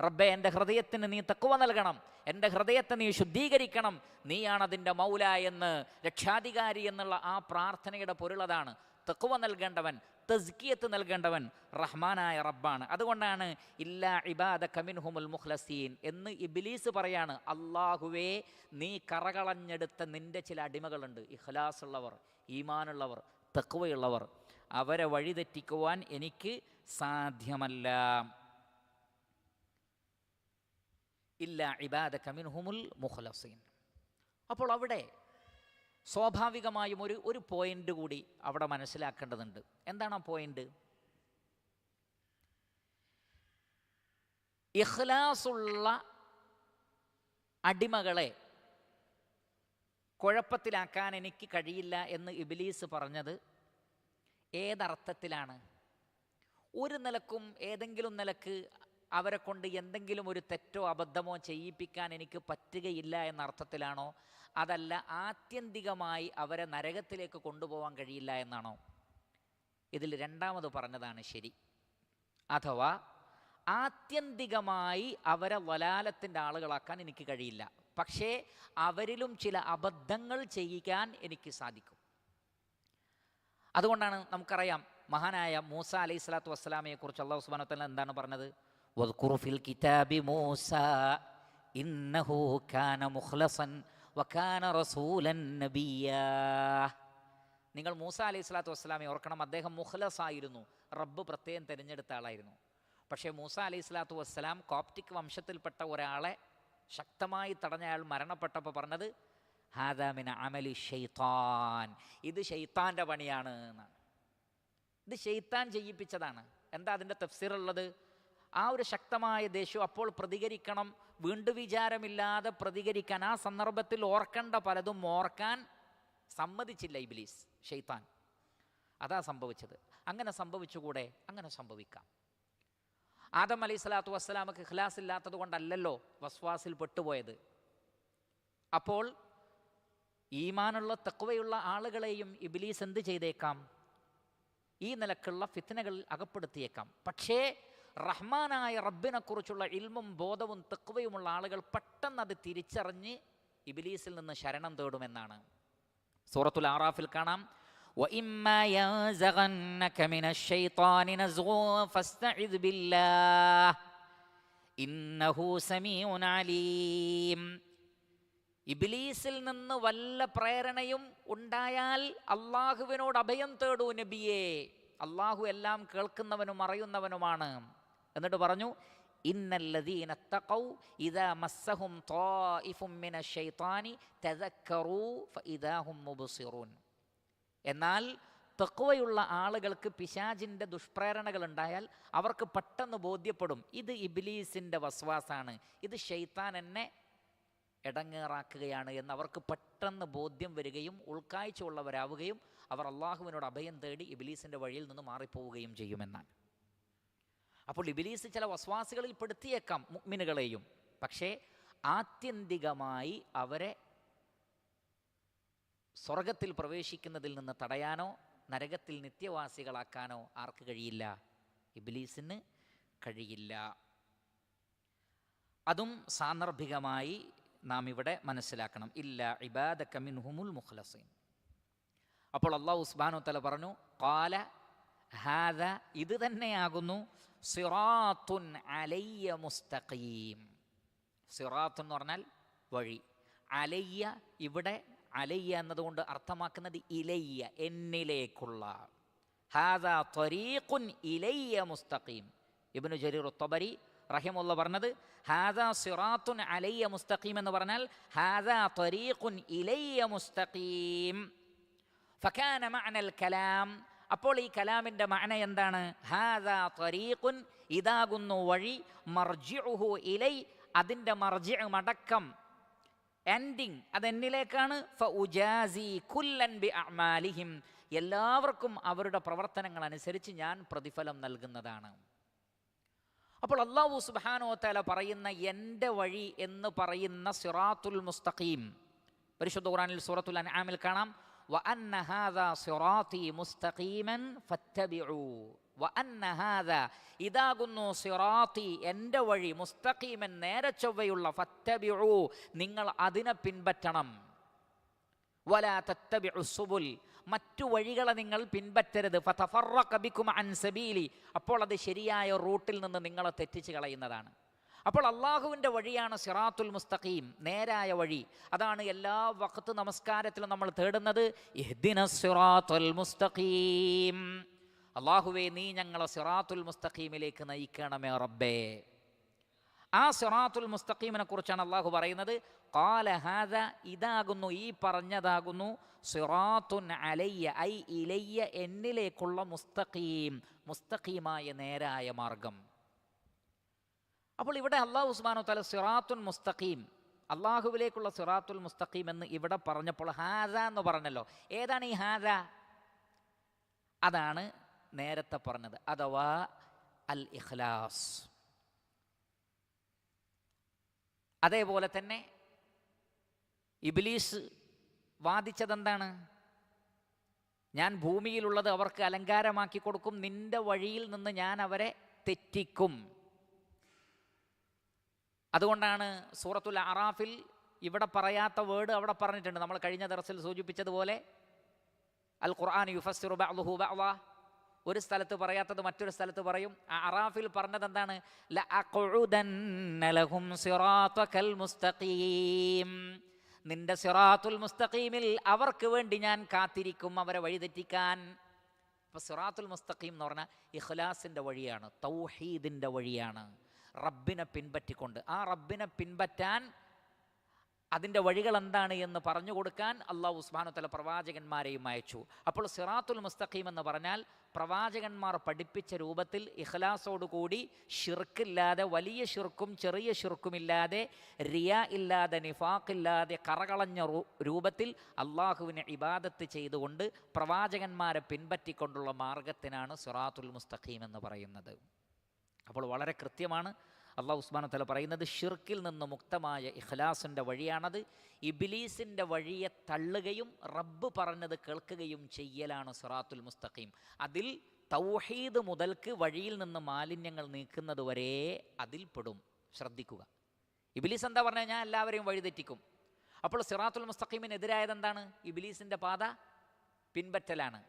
റബ്ബേ, എൻ്റെ ഹൃദയത്തിന് നീ തഖ്വ നൽകണം, എൻ്റെ ഹൃദയത്തെ നീ ശുദ്ധീകരിക്കണം, നീയാണ് അതിൻ്റെ മൗല എന്ന്, രക്ഷാധികാരി എന്നുള്ള ആ പ്രാർത്ഥനയുടെ പൊരുളതാണ്. തഖ്വ നൽകേണ്ടവൻ, തസ്കിയത്ത് നൽകേണ്ടവൻ റഹ്മാനായ റബ്ബാണ്. അതുകൊണ്ടാണ് ഇല്ലാ ഇബാദക മിൻഹുമുൽ മുഖ്ലസീൻ എന്ന് ഇബ്ലീസ് പറയാണ്. അള്ളാഹുവേ, നീ കറകളഞ്ഞെടുത്ത നിൻ്റെ ചില അടിമകളുണ്ട്, ഇഖ്ലാസ് ഉള്ളവർ, ഈമാനുള്ളവർ, തഖ്വയുള്ളവർ. അവരെ വഴിതെറ്റിക്കുവാൻ എനിക്ക് സാധ്യമല്ല. ഇല്ലാ ഇബാദക മിൻഹുമുൽ മുഖ്ലസീൻ. അപ്പോൾ അവിടെ സ്വാഭാവികമായും ഒരു പോയിന്റ് കൂടി അവിടെ മനസ്സിലാക്കേണ്ടതുണ്ട്. എന്താണ് ആ പോയിന്റ്? ഇഖ്ലാസുള്ള അടിമകളെ കുഴപ്പത്തിലാക്കാൻ എനിക്ക് കഴിയില്ല എന്ന് ഇബ്ലീസ് പറഞ്ഞത് ഏതർത്ഥത്തിലാണ്? ഒരു നിലക്കും ഏതെങ്കിലും നിലക്ക് അവരെ കൊണ്ട് എന്തെങ്കിലും ഒരു തെറ്റോ അബദ്ധമോ ചെയ്യിപ്പിക്കാൻ എനിക്ക് പറ്റുകയില്ല എന്ന അർത്ഥത്തിലാണോ? അതല്ല ആത്യന്തികമായി അവരെ നരകത്തിലേക്ക് കൊണ്ടുപോകാൻ കഴിയില്ല എന്നാണോ? ഇതിൽ രണ്ടാമത് പറഞ്ഞതാണ് ശരി. അഥവാ ആത്യന്തികമായി അവരെ വലാലത്തിൻ്റെ ആളുകളാക്കാൻ എനിക്ക് കഴിയില്ല, പക്ഷേ അവരിലും ചില അബദ്ധങ്ങൾ ചെയ്യിക്കാൻ എനിക്ക് സാധിക്കും. അതുകൊണ്ടാണ് നമുക്കറിയാം മഹാനായ മൂസ അലൈഹി സ്വലാത്തു വസ്സലാമയെ കുറിച്ച് അല്ലാഹു സുബ്ഹാനഹു വ തആല എന്താണ് പറഞ്ഞത്? വദ്കുർ ഫിൽ കിതാബി മൂസ ഇന്നഹു കാന മുഖ്ലസൻ വകാന റസൂലൻ നബിയ്യാ. നിങ്ങൾ മൂസ അലൈഹി സ്വലാത്തു വസ്സലാമയെ ഓർക്കണം. അദ്ദേഹം മുഖ്ലസ് ആയിരുന്നു, റബ്ബ് പ്രത്യേകം തിരഞ്ഞെടുത്ത ആളായിരുന്നു. പക്ഷേ മൂസ അലൈഹി സ്വലാത്തു വസ്സലാം കോപ്റ്റിക് വംശത്തിൽപ്പെട്ട ഒരാളെ ശക്തമായി തടഞ്ഞ അയാൾ മരണപ്പെട്ടപ്പോൾ പറഞ്ഞത് ഹാദാ മിന അമലി ഷൈത്താൻ, ഇത് ഷെയ്ത്താൻ്റെ പണിയാണ് എന്നാണ്. ഇത് ഷെയ്ത്താൻ ചെയ്യിപ്പിച്ചതാണ്. എന്താ അതിൻ്റെ തഫ്സീറുള്ളത്? ആ ഒരു ശക്തമായ ദേഷ്യം അപ്പോൾ പ്രതികരിക്കണം, വീണ്ടും വിചാരമില്ലാതെ പ്രതികരിക്കാൻ, ആ സന്ദർഭത്തിൽ ഓർക്കേണ്ട പലതും ഓർക്കാൻ സമ്മതിച്ചില്ല ഇബ്ലീസ്, ഷെയ്ത്താൻ. അതാ സംഭവിച്ചത്. അങ്ങനെ സംഭവിച്ചുകൂടെ? അങ്ങനെ സംഭവിക്കാം. ആദം അലൈഹി സ്വലാത്തു വസ്സലാമക്ക് ഇഖ്ലാസ് ഇല്ലാത്തത് കൊണ്ടല്ലല്ലോ വസ്വാസിൽ പെട്ടുപോയത്. അപ്പോൾ ഈമാനുള്ള തഖ്വയുള്ള ആളുകളെയും ഇബ്ലീസ് എന്ത് ചെയ്തേക്കാം? ഈ നിലക്കുള്ള ഫിത്നകളിൽ അകപ്പെടുത്തിയേക്കാം. പക്ഷേ റഹ്മാനായ റബ്ബിനെ കുറിച്ചുള്ള ഇൽമും ബോധവും തഖ്വയുമുള്ള ആളുകൾ പെട്ടെന്ന് അത് തിരിച്ചറിഞ്ഞ് ഇബ്ലീസിൽ നിന്ന് ശരണം തേടുമെന്നാണ്. സൂറത്തുൽ ആറാഫിൽ കാണാം, وَإِمَّا يَنزَغَنَّكَ مِنَ الشَّيْطَانِ نَزْغٌ فَاسْتَعِذْ بِاللَّهِ إِنَّهُ سَمِيعٌ عَلِيمٌ. ഇബ്ലീസിൽ നിന്ന് വല്ല പ്രേരണയും ഉണ്ടായാൽ അള്ളാഹുവിനോട് അഭയം തേടൂ നബിയേ, അള്ളാഹു എല്ലാം കേൾക്കുന്നവനും അറിയുന്നവനുമാണ്. എന്നിട്ട് പറഞ്ഞു, ഇന്നല്ലദീന തഖൗ ഇദാ മസ്സഹും ത്വായിഫും മിനശ് ശൈത്താനി തദക്കറൂ ഫഇദാ ഹും മുബ്സിറൂൻ. എന്നാൽ തഖ്വയുള്ള ആളുകൾക്ക് പിശാചിൻ്റെ ദുഷ്പ്രേരണകൾ ഉണ്ടായാൽ അവർക്ക് പെട്ടെന്ന് ബോധ്യപ്പെടും, ഇത് ഇബ്ലീസിൻ്റെ വസ്വാസാണ്, ഇത് ശൈത്താൻ എന്നെ ഇടങ്ങേറാക്കുകയാണ് എന്ന് അവർക്ക് പെട്ടെന്ന് ബോധ്യം വരികയും ഉൾക്കാഴ്ച ഉള്ളവരാവുകയും അവർ അള്ളാഹുവിനോട് അഭയം തേടി ഇബ്ലീസിൻ്റെ വഴിയിൽ നിന്ന് മാറിപ്പോവുകയും ചെയ്യുമെന്നാണ്. അപ്പോൾ ഇബ്ലീസ് ചില വസ്വാസുകളിൽ പെടുത്തിയേക്കാം മുഅ്മിനുകളെയും. പക്ഷേ ആത്യന്തികമായി അവരെ സ്വർഗത്തിൽ പ്രവേശിക്കുന്നതിൽ നിന്ന് തടയാനോ നരകത്തിൽ നിത്യവാസികളാക്കാനോ ആർക്ക് കഴിയില്ല? ഇബ്ലീസിന് കഴിയില്ല. അതും സാന്ദർഭികമായി നാം ഇവിടെ മനസ്സിലാക്കണം. ഇല്ല ഇബാദക മിൻഹുമുൽ മുഖ്ലസീൻ. അപ്പോൾ അല്ലാഹു സുബ്ഹാനഹു വ തആല പറഞ്ഞു, ഖാല ഹാദ, ഇത് തന്നെയാകുന്നു സിറാത്തുൻ അലയ്യ മുസ്തഖീം. സിറാത്ത് എന്ന് പറഞ്ഞാൽ വഴി. അലയ്യ, ഇവിടെ അലയ്യ എന്നതുകൊണ്ട് അർത്ഥമാക്കുന്നത് ഇലയ്യ, എന്നിലേക്കുള്ള. ഹാദാ ത്വരീഖുൻ ഇലയ്യ മുസ്തഖീം. ഇബ്നു ജരീർ അത്ത്-തബരി റഹിമഹുള്ള പറഞ്ഞത് ഹാദാ സിറാത്തുൻ അലയ്യ മുസ്തഖീം എന്ന് പറഞ്ഞാൽ ഹാദാ ത്വരീഖുൻ ഇലയ്യ മുസ്തഖീം. ഫകാന മഅനൽ കലാം, അപ്പോൾ ഈ കലാമിൻ്റെ മഅന എന്താണ്? ഹാദാ ത്വരീഖുൻ, ഇതാകുന്നു വഴി, മർജിഉഹു ഇലൈ, അതിൻ്റെ മർജിഉ മടക്കം, എൻഡിങ് അതെന്നിലേക്കാണ്. ഫഉജാസി കുല്ലൻ ബിഅഅമാലിഹിം, എല്ലാവർക്കും അവരുടെ പ്രവർത്തനങ്ങൾ അനുസരിച്ച് ഞാൻ പ്രതിഫലം നൽകുന്നതാണ്. അപ്പോൾ അല്ലാഹു സുബ്ഹാനഹു വ തആല പറയുന്ന എൻ്റെ വഴി എന്ന് പറയുന്ന സിറാത്തുൽ മുസ്തഖീം പരിശുദ്ധ ഖുർആനിൽ സൂറത്തുൽ അൻആമിൽ കാണാം, വഅന്ന ഹാദാ സിറാത്തി മുസ്തഖീമൻ ഫത്തബിഉ. വഅന്ന ഹാദാ, ഇതാകുന്നു സിറാത്തി എൻ്റെ വഴി, മുസ്തഖീമൻ നേരെ ചൊവ്വയുള്ള, ഫത്തബിഉ നിങ്ങൾ അതിനെ പിൻപറ്റണം. വലാ തത്തബിഉ സുബുൽ, മറ്റു വഴികളെ നിങ്ങൾ പിൻപറ്റരുത്. ഫതഫറഖ ബികും അൻ സബീലി, അപ്പോൾ അത് ശരിയായ റൂട്ടിൽ നിന്ന് നിങ്ങളെ തെറ്റിച്ച് കളയുന്നതാണ്. അപ്പോൾ അള്ളാഹുവിൻ്റെ വഴിയാണ് സിറാത്തുൽ മുസ്തഖീം, നേരായ വഴി. അതാണ് എല്ലാ വഖത്ത് നമസ്കാരത്തിലും നമ്മൾ തേടുന്നത്, ഇഹ്ദിനസ് സിറാത്തുൽ മുസ്തഖീം. അള്ളാഹുവേ, നീ ഞങ്ങളെ സിറാത്തുൽ മുസ്തഖീമിലേക്ക് നയിക്കണമേ റബ്ബേ. ആ സിറാത്തുൽ മുസ്തഖീമിനെ കുറിച്ചാണ് അള്ളാഹു പറയുന്നത്, ഖാല ഹാദ, ഇതാകുന്നു, ഈ പറഞ്ഞതാകുന്നു, സിറാത്തുൻ അലയ്യ ഐ ഇലയ്യ, എന്നിലേക്കുള്ള മുസ്തഖീം, മുസ്തഖീമായ നേരായ മാർഗം. അപ്പോൾ ഇവിടെ അല്ലാഹു സുബ്ഹാനഹു വ തആല സിറാത്തുൻ മുസ്തഖീം, അള്ളാഹുവിലേക്കുള്ള സിറാത്തുൽ മുസ്തഖീം എന്ന് ഇവിടെ പറഞ്ഞപ്പോൾ ഹാദ എന്ന് പറഞ്ഞല്ലോ. ഏതാണ് ഈ ഹാദ? അതാണ് നേരത്തെ പറഞ്ഞത്, അഥവാ അൽ ഇഖ്ലാസ്. അതേപോലെ തന്നെ ഇബ്ലീസ് വാദിച്ചതെന്താണ്? ഞാൻ ഭൂമിയിലുള്ളത് അവർക്ക് അലങ്കാരമാക്കി കൊടുക്കും, നിന്റെ വഴിയിൽ നിന്ന് ഞാൻ അവരെ തെറ്റിക്കും. അതുകൊണ്ടാണ് സൂറത്തുൽ അറാഫിൽ ഇവിടെ പറയാത്ത വേർഡ് അവിടെ പറഞ്ഞിട്ടുണ്ട്. നമ്മൾ കഴിഞ്ഞ ദർസിൽ സൂചിപ്പിച്ചതുപോലെ അൽ ഖുർആൻ യുഫസ്സിറു ബഅ്ദുഹു ബഅ്ദാ, ഒരു സ്ഥലത്ത് പറയാത്തത് മറ്റൊരു സ്ഥലത്ത് പറയും. അറാഫിൽ പറഞ്ഞത് എന്താണ്? ലഅഖഉദന്ന ലഹും സിറാത്തകൽ മുസ്തഖീം, നിന്റെ സിറാത്തുൽ മുസ്തഖീമിൽ അവർക്ക് വേണ്ടി ഞാൻ കാത്തിരിക്കും അവരെ വഴിതെറ്റിക്കാൻ. അപ്പോൾ സിറാത്തുൽ മുസ്തഖീം എന്ന് പറഞ്ഞാൽ ഇഖ്ലാസിൻ്റെ വഴിയാണ്, തൗഹീദിൻ്റെ വഴിയാണ്, റബ്ബിനെ പിൻപറ്റിക്കൊണ്ട്. ആ റബ്ബിനെ പിൻപറ്റാൻ അതിൻ്റെ വഴികൾ എന്താണ് എന്ന് പറഞ്ഞു കൊടുക്കാൻ അല്ലാഹു സുബ്ഹാനഹു വ തആല പ്രവാചകന്മാരെയും അയച്ചു. അപ്പോൾ സിറാത്തുൽ മുസ്തഖീം എന്ന് പറഞ്ഞാൽ പ്രവാചകന്മാർ പഠിപ്പിച്ച രൂപത്തിൽ ഇഖ്ലാസോടുകൂടി, ഷിർക്കില്ലാതെ, വലിയ ഷിർക്കും ചെറിയ ഷിർക്കുമില്ലാതെ, റിയാ ഇല്ലാതെ, നിഫാഖില്ലാതെ, കറകളഞ്ഞ രൂപത്തിൽ അള്ളാഹുവിനെ ഇബാദത്ത് ചെയ്തുകൊണ്ട് പ്രവാചകന്മാരെ പിൻപറ്റിക്കൊണ്ടുള്ള മാർഗത്തിനാണ് സിറാത്തുൽ മുസ്തഖീം എന്ന് പറയുന്നത്. അപ്പോൾ വളരെ കൃത്യമാണ് അല്ലാഹു സുബ്ഹാനഹു വ തആല പറയുന്നത്, ഷിർക്കിൽ നിന്ന് മുക്തമായ ഇഖ്ലാസിൻ്റെ വഴിയാണത്. ഇബ്ലീസിൻ്റെ വഴിയെ തള്ളുകയും റബ്ബ് പറഞ്ഞത് കേൾക്കുകയും ചെയ്യലാണ് സിറാത്തുൽ മുസ്തഖീം. അതിൽ തൗഹീദ് മുതൽക്ക് വഴിയിൽ നിന്ന് മാലിന്യങ്ങൾ നീക്കുന്നത് വരെ അതിൽ പെടും. ശ്രദ്ധിക്കുക. ഇബ്ലീസ് എന്താ പറഞ്ഞാൽ ഞാൻ എല്ലാവരെയും വഴിതെറ്റിക്കും. അപ്പോൾ സിറാത്തുൽ മുസ്തഖീമിനെതിരായത് എന്താണ്? ഇബ്ലീസിൻ്റെ പാത പിൻപറ്റലാണ്.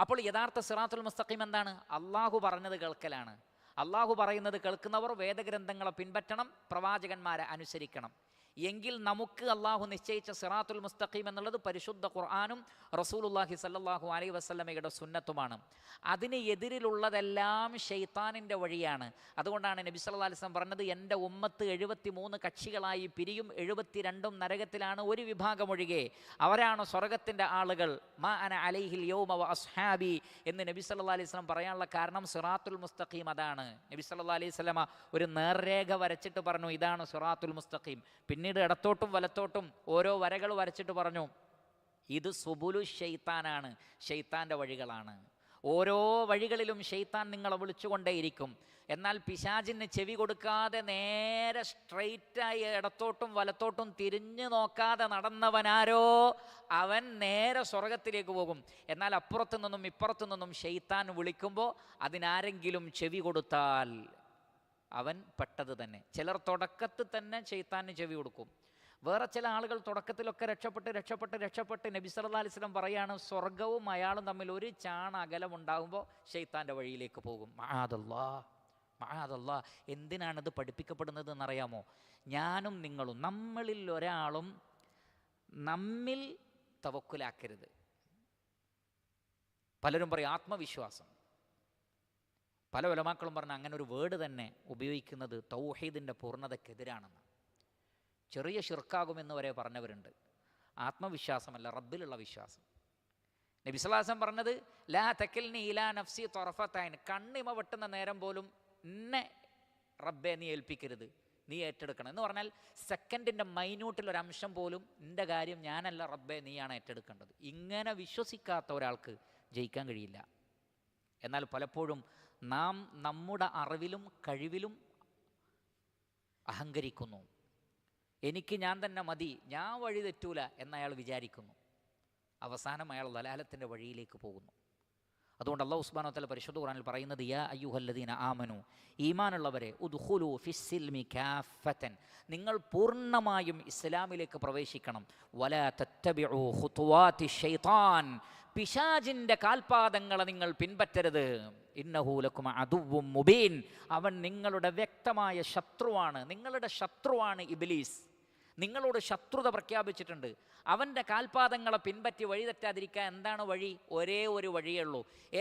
അപ്പോൾ യഥാർത്ഥ സിറാത്തുൽ മുസ്തഖീം എന്താണ്? അള്ളാഹു പറഞ്ഞത് കേൾക്കലാണ്. അള്ളാഹു പറയുന്നത് കേൾക്കുന്നവർ വേദഗ്രന്ഥങ്ങളെ പിൻപറ്റണം, പ്രവാചകന്മാരെ അനുസരിക്കണം. എങ്കിൽ നമുക്ക് അള്ളാഹു നിശ്ചയിച്ച സിറാത്തുൽ മുസ്തഖീം എന്നുള്ളത് പരിശുദ്ധ ഖുർആനും റസൂലുള്ളാഹി സ്വല്ലല്ലാഹു അലൈഹി വസല്ലമയുടെ സുന്നത്തുമാണ്. അതിന് എതിരിലുള്ളതെല്ലാം ശൈത്താനിൻ്റെ വഴിയാണ്. അതുകൊണ്ടാണ് നബി സല്ലല്ലാഹു അലൈഹി വസല്ലം പറഞ്ഞത്, എൻ്റെ ഉമ്മത്ത് 73 കക്ഷികളായി പിരിയും, 72 നരകത്തിലാണ്, ഒരു വിഭാഗം ഒഴികെ അവരാണ് സ്വർഗത്തിൻ്റെ ആളുകൾ. മാ അന അലൈഹിൽ യൗമ വ അസ്ഹാബി എന്ന് നബി സല്ലല്ലാഹു അലൈഹി വസല്ലം പറയാനുള്ള കാരണം സിറാത്തുൽ മുസ്തഖീം അതാണ്. നബി സല്ലല്ലാഹു അലൈഹി വസല്ലമ ഒരു നേർരേഖ വരച്ചിട്ട് പറഞ്ഞു, ഇതാണ് സിറാത്തുൽ മുസ്തഖീം. പിന്നീട് ഇടത്തോട്ടും വലത്തോട്ടും ഓരോ വരകൾ വരച്ചിട്ട് പറഞ്ഞു, ഇത് സുബുലു ഷെയ്ത്താനാണ്, ഷെയ്ത്താൻ്റെ വഴികളാണ്. ഓരോ വഴികളിലും ഷെയ്ത്താൻ നിങ്ങളെ വിളിച്ചുകൊണ്ടേയിരിക്കും. എന്നാൽ പിശാചിന് ചെവി കൊടുക്കാതെ നേരെ സ്ട്രെയിറ്റായി ഇടത്തോട്ടും വലത്തോട്ടും തിരിഞ്ഞു നോക്കാതെ നടന്നവനാരോ അവൻ നേരെ സ്വർഗത്തിലേക്ക് പോകും. എന്നാൽ അപ്പുറത്തു നിന്നും ഇപ്പുറത്തു നിന്നും ഷെയ്ത്താൻ വിളിക്കുമ്പോൾ അതിനാരെങ്കിലും ചെവി കൊടുത്താൽ അവൻ പെട്ടത് തന്നെ. ചിലർ തുടക്കത്തിൽ തന്നെ ശൈത്താന് ചെവി കൊടുക്കും. വേറെ ചില ആളുകൾ തുടക്കത്തിലൊക്കെ രക്ഷപ്പെട്ട് നബി സല്ലല്ലാഹു അലൈഹി വസല്ലം പറയാണ്, സ്വർഗവും അയാളും തമ്മിൽ ഒരു ചാണ അകലമുണ്ടാകുമ്പോൾ ശൈത്താൻ്റെ വഴിയിലേക്ക് പോകും. മഅാദല്ലാ. എന്തിനാണിത് പഠിപ്പിക്കപ്പെടുന്നത് എന്നറിയാമോ? ഞാനും നിങ്ങളും, നമ്മളിൽ ഒരാളും നമ്മിൽ തവക്കുലാക്കരുത്. പലരും പറയും ആത്മവിശ്വാസം. പല ഉലമാക്കളും പറഞ്ഞ അങ്ങനെ ഒരു വേർഡ് തന്നെ ഉപയോഗിക്കുന്നത് തൗഹീദിൻ്റെ പൂർണ്ണതയ്ക്കെതിരാണെന്ന്. ചെറിയ ഷിർക്കാകുമെന്ന് വരെ പറഞ്ഞവരുണ്ട്. ആത്മവിശ്വാസമല്ല, റബ്ബിലുള്ള വിശ്വാസം. നബി സല്ലല്ലാഹു അലൈഹി വസല്ലം പറഞ്ഞത്, ലാ തകിൽനി ഇലാ നഫ്സി ത്വറഫത ഐൻ, കണ്ണിമ വെട്ടുന്ന നേരം പോലും എന്നെ റബ്ബെ നീ ഏൽപ്പിക്കരുത്, നീ ഏറ്റെടുക്കണം എന്ന് പറഞ്ഞാൽ സെക്കൻഡിൻ്റെ മൈന്യൂട്ടിലൊരംശം പോലും എൻ്റെ കാര്യം ഞാനല്ല റബ്ബെ നീയാണ് ഏറ്റെടുക്കേണ്ടത്. ഇങ്ങനെ വിശ്വസിക്കാത്ത ഒരാൾക്ക് ജയിക്കാൻ കഴിയില്ല. എന്നാൽ പലപ്പോഴും നാം നമ്മുടെ അറിവിലും കഴിവിലും അഹങ്കരിക്കുന്നു. എനിക്ക് ഞാൻ തന്നെ മതി, ഞാൻ വഴി തെറ്റൂല എന്നയാൾ വിചാരിക്കുന്നു. അവസാനം അയാൾ ദലാലത്തിൻ്റെ വഴിയിലേക്ക് പോകുന്നു. അതുകൊണ്ട് അല്ലാഹു സുബ്ഹാനഹു വ തആല പരിശുദ്ധ ഖുർആനിൽ പറയുന്നത്, യാ അയ്യുഹല്ലദീന ആമനു, ഈമാനുള്ളവരെ, ഉദ്ഖുലു ഫിസ്സിൽമി കാഫത്തൻ, നിങ്ങൾ പൂർണ്ണമായും ഇസ്ലാമിലേക്ക് പ്രവേശിക്കണം. വലാ തത്തബിഉ ഖുതുവാതി ശൈത്താൻ, പിശാചിൻ്റെ കാൽപാദങ്ങളെ നിങ്ങൾ പിൻപറ്റരുത്. ഇന്നഹു ലക്കും അദുവ്വും മുബീൻ, അവൻ നിങ്ങളുടെ വ്യക്തമായ ശത്രുവാണ്. നിങ്ങളുടെ ശത്രുവാണ് ഇബ്ലീസ്. നിങ്ങളോട് ശത്രുത പ്രഖ്യാപിച്ചിട്ടുണ്ട്. അവൻ്റെ കാൽപാദങ്ങളെ പിൻപറ്റി വഴിതെറ്റാതിരിക്കാൻ എന്താണ് വഴി? ഒരേ ഒരു വഴിയേ ഉള്ളൂ.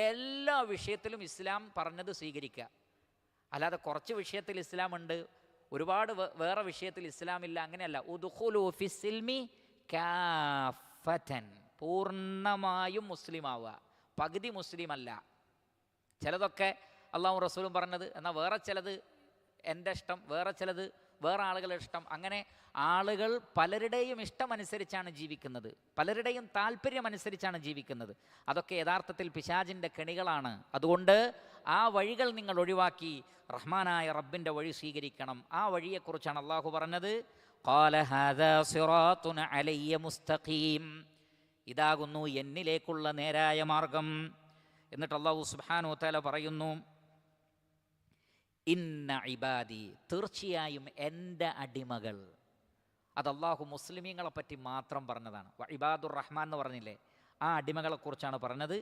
എല്ലാ വിഷയത്തിലും ഇസ്ലാം പറഞ്ഞത് സ്വീകരിക്കുക. അല്ലാതെ കുറച്ച് വിഷയത്തിൽ ഇസ്ലാം ഉണ്ട്, ഒരുപാട് വേറെ വിഷയത്തിൽ ഇസ്ലാമില്ല, അങ്ങനെയല്ല. ഉദ്ഖുലു ഫിസ്സിൽമി കാഫത്തൻ, പൂർണ്ണമായും മുസ്ലിം ആവുക, പകുതി മുസ്ലിം അല്ല. ചിലതൊക്കെ അള്ളാഹും റസൂലും പറഞ്ഞത്, എന്നാൽ വേറെ ചിലത് എൻ്റെ ഇഷ്ടം, വേറെ ചിലത് വേറെ ആളുകളുടെ ഇഷ്ടം. അങ്ങനെ ആളുകൾ പലരുടെയും ഇഷ്ടമനുസരിച്ചാണ് ജീവിക്കുന്നത്, പലരുടെയും താല്പര്യമനുസരിച്ചാണ് ജീവിക്കുന്നത്. അതൊക്കെ യഥാർത്ഥത്തിൽ പിശാചിൻ്റെ കെണികളാണ്. അതുകൊണ്ട് ആ വഴികൾ നിങ്ങൾ ഒഴിവാക്കി റഹ്മാനായ റബ്ബിൻ്റെ വഴി സ്വീകരിക്കണം. ആ വഴിയെക്കുറിച്ചാണ് അള്ളാഹു പറഞ്ഞത്, ഖാല ഹാദാ സിറാത്തുൻ അലയ്യ മുസ്തഖീം, ഇതാകുന്നു എന്നിലേക്കുള്ള നേരായ മാർഗം. എന്നിട്ട് അല്ലാഹു സുബ്ഹാനഹു വ തആല പറയുന്നു, ഇന്ന ഇബാദി, തീർച്ചയായും എൻ്റെ അടിമകൾ. അത് അല്ലാഹു മുസ്ലിമീങ്ങളെ പറ്റി മാത്രം പറഞ്ഞതാണ്. ഇബാദുർ റഹ്മാൻ എന്ന് പറഞ്ഞില്ലേ, ആ അടിമകളെക്കുറിച്ചാണ് പറഞ്ഞത്.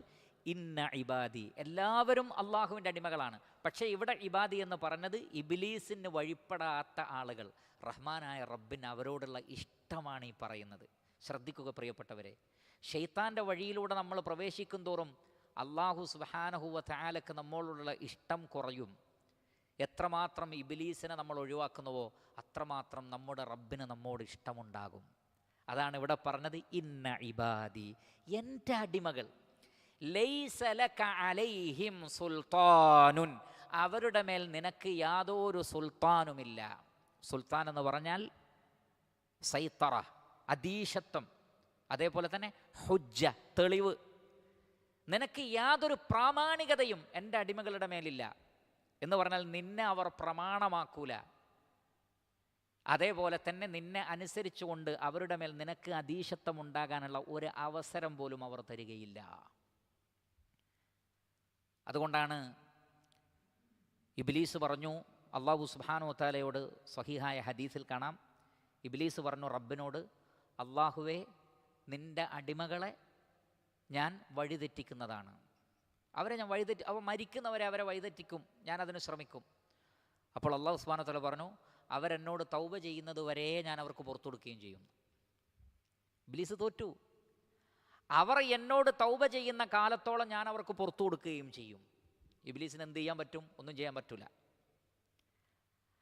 ഇന്ന ഇബാദി, എല്ലാവരും അള്ളാഹുവിൻ്റെ അടിമകളാണ്. പക്ഷേ ഇവിടെ ഇബാദി എന്ന് പറഞ്ഞത് ഇബ്ലീസിന് വഴിപ്പെടാത്ത ആളുകൾ. റഹ്മാനായ റബ്ബിന് അവരോടുള്ള ഇഷ്ടമാണ് ഈ പറയുന്നത്. ശ്രദ്ധിക്കുക പ്രിയപ്പെട്ടവരെ, ശൈത്താൻ്റെ വഴിയിലൂടെ നമ്മൾ പ്രവേശിക്കും തോറും അള്ളാഹു സുബ്ഹാനഹു വ തആലക്ക് നമ്മളോടുള്ള ഇഷ്ടം കുറയും. എത്രമാത്രം ഇബ്ലീസിനെ നമ്മൾ ഒഴിവാക്കുന്നുവോ അത്രമാത്രം നമ്മുടെ റബ്ബിന് നമ്മോട് ഇഷ്ടമുണ്ടാകും. അതാണ് ഇവിടെ പറഞ്ഞത് ഇന്ന ഇബാദി, എൻ്റെ അടിമകൾ. ലൈസ ലക അലൈഹിം സുൽത്താനുൻ, അവരുടെ മേൽ നിനക്ക് യാതൊരു സുൽത്താനുമില്ല. സുൽത്താൻ എന്ന് പറഞ്ഞാൽ സൈത്തറ, അധീശത്വം, അതേപോലെ തന്നെ ഹുജ്ജ, തെളിവ്. നിനക്ക് യാതൊരു പ്രാമാണികതയും എൻ്റെ അടിമകളുടെ മേലില്ല എന്ന് പറഞ്ഞാൽ നിന്നെ അവർ പ്രമാണമാക്കൂല. അതേപോലെ തന്നെ നിന്നെ അനുസരിച്ചുകൊണ്ട് അവരുടെ മേൽ നിനക്ക് അധീശത്വം ഉണ്ടാകാനുള്ള ഒരു അവസരം പോലും അവർ തരികയില്ല. അതുകൊണ്ടാണ് ഇബ്ലീസ് പറഞ്ഞു, അല്ലാഹു സുബ്ഹാനഹു വ തആലയോട് സ്വഹീഹായ ഹദീസിൽ കാണാം, ഇബ്ലീസ് പറഞ്ഞു റബ്ബിനോട്, അല്ലാഹുവേ, നിൻ്റെ അടിമകളെ ഞാൻ വഴിതെറ്റിക്കുന്നതാണ്. അവരെ ഞാൻ അവർ മരിക്കുന്നവരെ അവരെ വഴിതെറ്റിക്കും, ഞാനതിന് ശ്രമിക്കും. അപ്പോൾ അല്ലാഹു സുബ്ഹാനഹു വ തആല പറഞ്ഞു, അവരെന്നോട് തൗബ ചെയ്യുന്നത് വരെ ഞാൻ അവർക്ക് പുറത്തു കൊടുക്കുകയും ചെയ്യും. ഇബ്ലീസ് തോറ്റു. അവർ എന്നോട് തൗബ ചെയ്യുന്ന കാലത്തോളം ഞാൻ അവർക്ക് പുറത്തു കൊടുക്കുകയും ചെയ്യും. ഇബ്ലീസിന് എന്ത് ചെയ്യാൻ പറ്റും? ഒന്നും ചെയ്യാൻ പറ്റില്ല.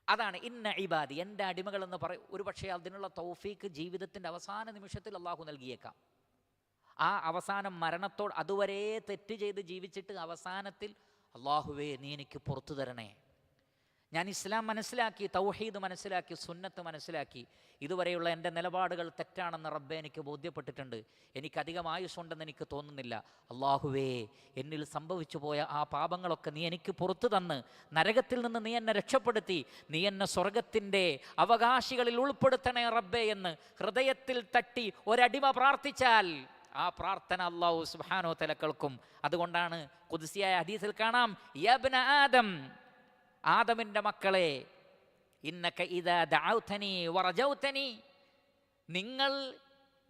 അതാണ് ഇന്ന ഇബാദി, എൻ്റെ അടിമകൾ എന്ന് പറയും. ഒരു പക്ഷേ അതിനുള്ള തൗഫീക്ക് ജീവിതത്തിൻ്റെ അവസാന നിമിഷത്തിൽ അള്ളാഹു നൽകിയേക്കാം. ആ അവസാനം മരണത്തോട് അതുവരെ തെറ്റ് ചെയ്ത് ജീവിച്ചിട്ട് അവസാനത്തിൽ അള്ളാഹുവേ നീ എനിക്ക് പുറത്തു തരണേ, ഞാൻ ഇസ്ലാം മനസ്സിലാക്കി, തൗഹീദ് മനസ്സിലാക്കി, സുന്നത്ത് മനസ്സിലാക്കി, ഇതുവരെയുള്ള എൻ്റെ നിലപാടുകൾ തെറ്റാണെന്ന് റബ്ബെ എനിക്ക് ബോധ്യപ്പെട്ടിട്ടുണ്ട്, എനിക്കധികം ആയുസ്സുണ്ടെന്ന് എനിക്ക് തോന്നുന്നില്ല. അള്ളാഹുവേ, എന്നിൽ സംഭവിച്ചു പോയ ആ പാപങ്ങളൊക്കെ നീ എനിക്ക് പുറത്തു തന്ന് നരകത്തിൽ നിന്ന് നീ എന്നെ രക്ഷപ്പെടുത്തി, നീ എന്നെ സ്വർഗത്തിൻ്റെ അവകാശികളിൽ ഉൾപ്പെടുത്തണേ റബ്ബെ എന്ന് ഹൃദയത്തിൽ തട്ടി ഒരടിമ പ്രാർത്ഥിച്ചാൽ ആ പ്രാർത്ഥന അല്ലാഹു സുബ്ഹാനഹു വ തആല കേൾക്കും. അതുകൊണ്ടാണ് ഖുദ്സിയായ ഹദീസിൽ കാണാം, യാ ഇബ്ന ആദം, ആദമിൻ്റെ മക്കളെ, ഇന്നക ഇദാ ദഅൗതനി വറജൗതനി, നിങ്ങൾ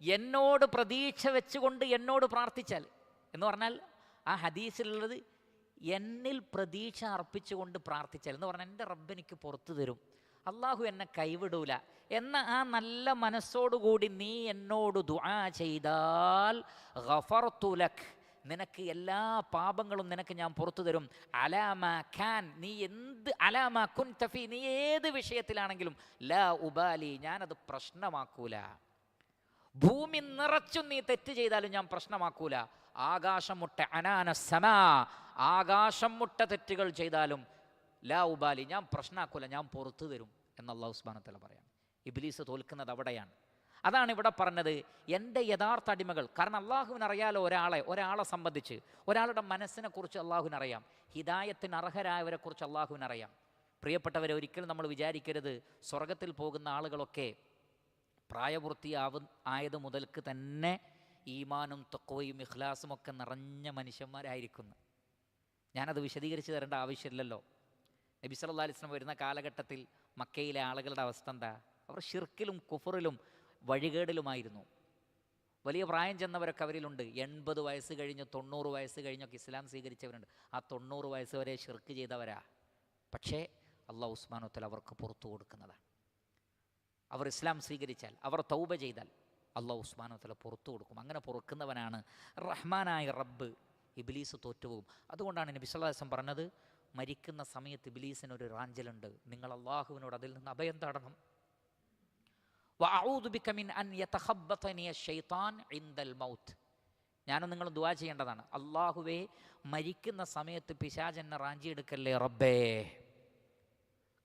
എന്നോട് പ്രതീക്ഷ വെച്ചുകൊണ്ട് എന്നോട് പ്രാർത്ഥിച്ചാൽ എന്ന് പറഞ്ഞാൽ ആ ഹദീസിലുള്ളത് എന്നിൽ പ്രതീക്ഷ അർപ്പിച്ചുകൊണ്ട് പ്രാർത്ഥിച്ചാൽ എന്ന് പറഞ്ഞാൽ എൻ്റെ റബ്ബ് എനിക്ക് പുറത്തു തരും, അള്ളാഹു എന്നെ കൈവിടൂല എന്ന ആ നല്ല മനസ്സോടുകൂടി നീ എന്നോട് ദുആ ചെയ്താൽ ഗഫർതു ലക്, നിനക്ക് എല്ലാ പാപങ്ങളും നിനക്ക് ഞാൻ പുറത്തു തരും. അലാമ ഖാൻ, നീ എന്ത് അലാമ കുൻത ഫീ, നീ ഏത് വിഷയത്തിലാണെങ്കിലും ലാ ഉബാലി, ഞാനത് പ്രശ്നമാക്കൂല. ഭൂമി നിറച്ചും നീ തെറ്റ് ചെയ്താലും ഞാൻ പ്രശ്നമാക്കൂല. ആകാശം മുട്ട അനാന സമാ, ആകാശം മുട്ട തെറ്റുകൾ ചെയ്താലും ലാ ഉബാലി, ഞാൻ പ്രശ്നമാക്കൂല, ഞാൻ പുറത്തു തരും എന്ന് അല്ലാഹു സുബ്ഹാനഹു വ തആല പറയാം. ഇബ്ലീസ് തോൽക്കുന്നത് അവിടെയാണ്. അതാണ് ഇവിടെ പറഞ്ഞത് എൻ്റെ യഥാർത്ഥ അടിമകൾ. കാരണം അള്ളാഹുവിനറിയാലോ ഒരാളെ സംബന്ധിച്ച്, ഒരാളുടെ മനസ്സിനെ കുറിച്ച് അള്ളാഹുവിനറിയാം, ഹിദായത്തിന് അർഹരായവരെ കുറിച്ച് അള്ളാഹുവിനറിയാം. പ്രിയപ്പെട്ടവരെ, ഒരിക്കലും നമ്മൾ വിചാരിക്കരുത് സ്വർഗത്തിൽ പോകുന്ന ആളുകളൊക്കെ ആയത് മുതൽക്ക് തന്നെ ഈമാനും തഖ്വയും ഇഖ്ലാസും ഒക്കെ നിറഞ്ഞ മനുഷ്യന്മാരായിരിക്കുന്നു. ഞാനത് വിശദീകരിച്ച് തരേണ്ട ആവശ്യമില്ലല്ലോ. നബി സല്ലല്ലാഹു അലൈഹി വസല്ലം വരുന്ന കാലഘട്ടത്തിൽ മക്കയിലെ ആളുകളുടെ അവസ്ഥ എന്താ? അവർ ഷിർക്കിലും കുഫറിലും വഴികേടിലുമായിരുന്നു. വലിയ പ്രായം ചെന്നവരൊക്കെ അവരിലുണ്ട്. 80 വയസ്സ് കഴിഞ്ഞ് 90 വയസ്സ് കഴിഞ്ഞൊക്കെ ഇസ്ലാം സ്വീകരിച്ചവരുണ്ട്. ആ 90 വയസ്സ് വരെ ഷിർക്ക് ചെയ്തവരാ. പക്ഷേ അല്ലാഹു സുബ്ഹാനഹു വ തആല അവർക്ക് പുറത്തു കൊടുക്കുന്നതാണ്. അവർ ഇസ്ലാം സ്വീകരിച്ചാൽ, അവർ തൗബ ചെയ്താൽ അല്ലാഹു സുബ്ഹാനഹു വ തആല പുറത്തു കൊടുക്കും. അങ്ങനെ പൊറുക്കുന്നവനാണ് റഹ്മാനായ റബ്ബ്. ഇബ്ലീസ് തോറ്റുപോകും. അതുകൊണ്ടാണ് നബി സല്ലല്ലാഹു അലൈഹി വസല്ലം പറഞ്ഞത്, മരിക്കുന്ന സമയത്ത് ഇബ്ലീസിനൊരു റാഞ്ചലുണ്ട്, നിങ്ങൾ അള്ളാഹുവിനോട് അതിൽ നിന്ന് അഭയം തേടണം. വഅഊദു ബിക മിൻ അൻ യതഖബ്ബതനി അശ്ശൈത്താൻ ഇൻദൽ മൗത്ത്, ഞാനും നിങ്ങൾ ദുആ ചെയ്യേണ്ടതാണ്. അള്ളാഹുവേ, മരിക്കുന്ന സമയത്ത് പിശാച് എന്നെ റാഞ്ചിയെടുക്കല്ലേ റബ്ബേ.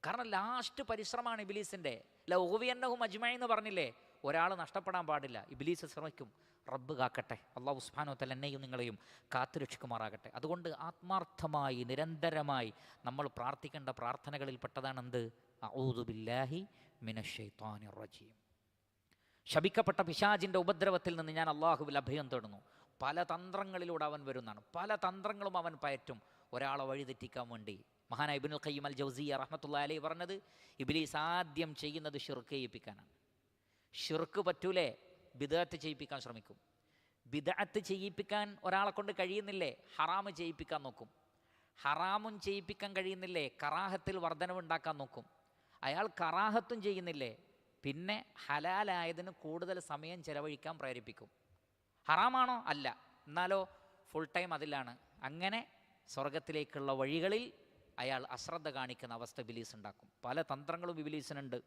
കാരണം ലാസ്റ്റ് പരിശ്രമമാണ് ഇബ്ലീസിൻ്റെ. ലൗഗിയന്നഹും അജ്മഈൻ എന്ന് പറഞ്ഞില്ലേ, ഒരാൾ നഷ്ടപ്പെടാൻ പാടില്ല. ഇബ്ലീസ് ശ്രമിക്കും. റബ്ബ് കാക്കട്ടെ, അല്ലാഹു സുബ്ഹാനഹു വ തആല എന്നെയും നിങ്ങളെയും കാത്തുരക്ഷിക്കുമാറാകട്ടെ. അതുകൊണ്ട് ആത്മാർത്ഥമായി നിരന്തരമായി നമ്മൾ പ്രാർത്ഥിക്കേണ്ട പ്രാർത്ഥനകളിൽ പെട്ടതാണ് എന്ത്? അഊദു ബില്ലാഹി മിനശ് ശൈത്വാനിർ റജീം. ശപിക്കപ്പെട്ട പിശാചിൻ്റെ ഉപദ്രവത്തിൽ നിന്ന് ഞാൻ അള്ളാഹുവിൽ അഭയം തേടുന്നു. പല തന്ത്രങ്ങളിലൂടെ അവൻ വരുന്നതാണ്, പല തന്ത്രങ്ങളും അവൻ പയറ്റും ഒരാളെ വഴിതെറ്റിക്കാൻ വേണ്ടി. മഹാനായ ഇബ്നുൽ ഖയ്യിം അൽ ജൗസിയ്യ റഹ്മത്തുള്ളാഹി അലൈഹി പറഞ്ഞത്, ഇബ്ലീസ് ആദ്യം ചെയ്യുന്നത് ഷിർക്ക് ചെയ്യിപ്പിക്കാനാണ്. ഷിർക്ക് പറ്റൂലേ, ബിദ്അത്ത് ചെയ്യിപ്പിക്കാൻ ശ്രമിക്കും. ബിദ്അത്ത് ചെയ്യിപ്പിക്കാൻ ഒരാളെ കൊണ്ട് കഴിയുന്നില്ലേ? ഹറാമ് ചെയ്യിപ്പിക്കാൻ നോക്കും. ഹറാമും ചെയ്യിപ്പിക്കാൻ കഴിയുന്നില്ലേ? കറാഹത്തിൽ വർധനവുണ്ടാക്കാൻ നോക്കും. അയാൾ കറാഹത്തും ചെയ്യുന്നില്ലേ? പിന്നെ ഹലാലായതിന് കൂടുതൽ സമയം ചെലവഴിക്കാൻ പ്രേരിപ്പിക്കും. ഹറാമാണോ? അല്ല, എന്നാലോ ഫുൾ ടൈം അതിലാണ്. അങ്ങനെ സ്വർഗത്തിലേക്കുള്ള വഴികളിൽ അയാൾ അശ്രദ്ധ കാണിക്കുന്ന അവസ്ഥ ഇബ്ലീസ് ഉണ്ടാക്കും. പല തന്ത്രങ്ങളും ഇബ്ലീസിനുണ്ട്.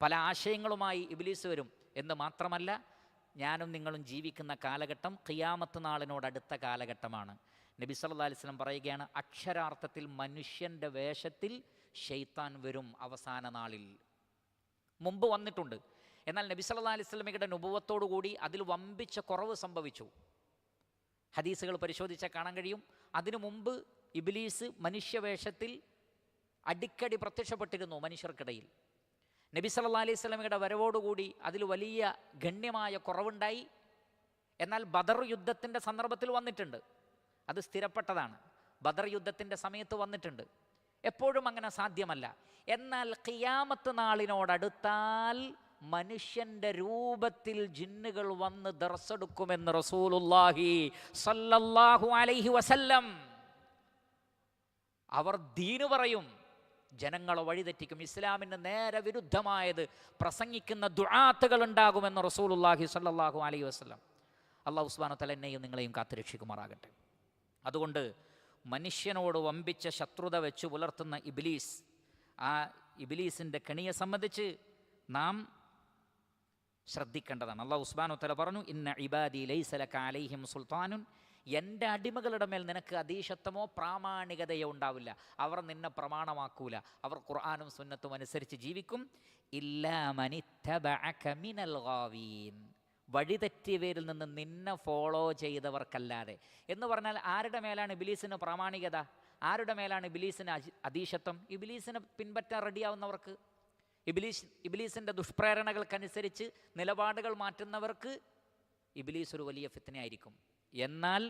പല ആശയങ്ങളുമായി ഇബ്ലീസ് വരും. എന്ന് മാത്രമല്ല, ഞാനും നിങ്ങളും ജീവിക്കുന്ന കാലഘട്ടം ഖിയാമത്ത് നാളിനോടടുത്ത കാലഘട്ടമാണ്. നബി സല്ലല്ലാഹു അലൈഹി വസല്ലം പറയുകയാണ്, അക്ഷരാർത്ഥത്തിൽ മനുഷ്യൻ്റെ വേഷത്തിൽ ശൈത്താൻ വരും അവസാന നാളിൽ. മുമ്പ് വന്നിട്ടുണ്ട്. എന്നാൽ നബി സല്ലല്ലാഹു അലൈഹി വസല്ലമയുടെ നുബുവത്തോടു കൂടി അതിൽ വമ്പിച്ച കുറവ് സംഭവിച്ചു. ഹദീസുകൾ പരിശോധിച്ചാൽ കാണാൻ കഴിയും. അതിനു മുമ്പ് ഇബ്ലീസ് മനുഷ്യവേഷത്തിൽ അടിക്കടി പ്രത്യക്ഷപ്പെട്ടിരുന്നു മനുഷ്യർക്കിടയിൽ. നബി സല്ലല്ലാഹു അലൈഹി വസല്ലമയുടെ വരവോടുകൂടി അതിൽ വലിയ ഗണ്യമായ കുറവുണ്ടായി. എന്നാൽ ബദർ യുദ്ധത്തിൻ്റെ സന്ദർഭത്തിൽ വന്നിട്ടുണ്ട്. അത് സ്ഥിരപ്പെട്ടതാണ്. ബദർ യുദ്ധത്തിൻ്റെ സമയത്ത് വന്നിട്ടുണ്ട്. എപ്പോഴും അങ്ങനെ സാധ്യമല്ല. എന്നാൽ ഖിയാമത്ത് നാളിനോടടുത്താൽ മനുഷ്യൻ്റെ രൂപത്തിൽ ജിന്നുകൾ വന്ന് ദർസെടുക്കുമെന്ന് റസൂലുള്ളാഹി സ്വല്ലല്ലാഹു അലൈഹി വസല്ലം. അവർ ദീന് പറയും, ജനങ്ങളെ വഴിതെറ്റിക്കും, ഇസ്ലാമിന് നേരെ വിരുദ്ധമായത് പ്രസംഗിക്കുന്ന ദുആത്തുകൾ ഉണ്ടാകുമെന്ന് റസൂലുള്ളാഹി സ്വല്ലല്ലാഹു അലൈഹി വസല്ലം. അല്ലാഹു സുബ്ഹാനഹു വ തആല എന്നെയും നിങ്ങളെയും കാത്തുരക്ഷിക്കുമാറാകട്ടെ. അതുകൊണ്ട് മനുഷ്യനോട് വമ്പിച്ച ശത്രുത വെച്ച് പുലർത്തുന്ന ഇബ്ലീസ്, ആ ഇബ്ലീസിൻ്റെ കെണിയെ സംബന്ധിച്ച് നാം ശ്രദ്ധിക്കേണ്ടതാണ്. അല്ലാഹു സുബ്ഹാനഹു വ തആല പറഞ്ഞു, ഇന്ന ഇബാദി ലൈസ ലക അലൈഹിം സുൽത്താനുൻ, എൻ്റെ അടിമകളുടെ മേൽ നിനക്ക് അധീശത്വമോ പ്രാമാണികതയോ ഉണ്ടാവില്ല. അവർ നിന്നെ പ്രമാണമാക്കൂല. അവർ ഖുർആനും സുന്നത്തും അനുസരിച്ച് ജീവിക്കും. ഇല്ലാ മനിത്തബഅക മിനൽ ഗാവീൻ, വഴിതെറ്റിയവരിൽ നിന്ന് നിന്നെ ഫോളോ ചെയ്തവർക്കല്ലാതെ. എന്ന് പറഞ്ഞാൽ ആരുടെ മേലാണ് ഇബ്ലീസിന് പ്രാമാണികത? ആരുടെ മേലാണ് ഇബ്ലീസിന് അധീശത്വം? ഇബ്ലീസിനെ പിൻപറ്റാൻ റെഡിയാവുന്നവർക്ക്, ഇബ്ലീസിൻ്റെ ദുഷ്പ്രേരണകൾക്കനുസരിച്ച് നിലപാടുകൾ മാറ്റുന്നവർക്ക് ഇബ്ലീസ് ഒരു വലിയ ഫിത്നയായിരിക്കും. എന്നാൽ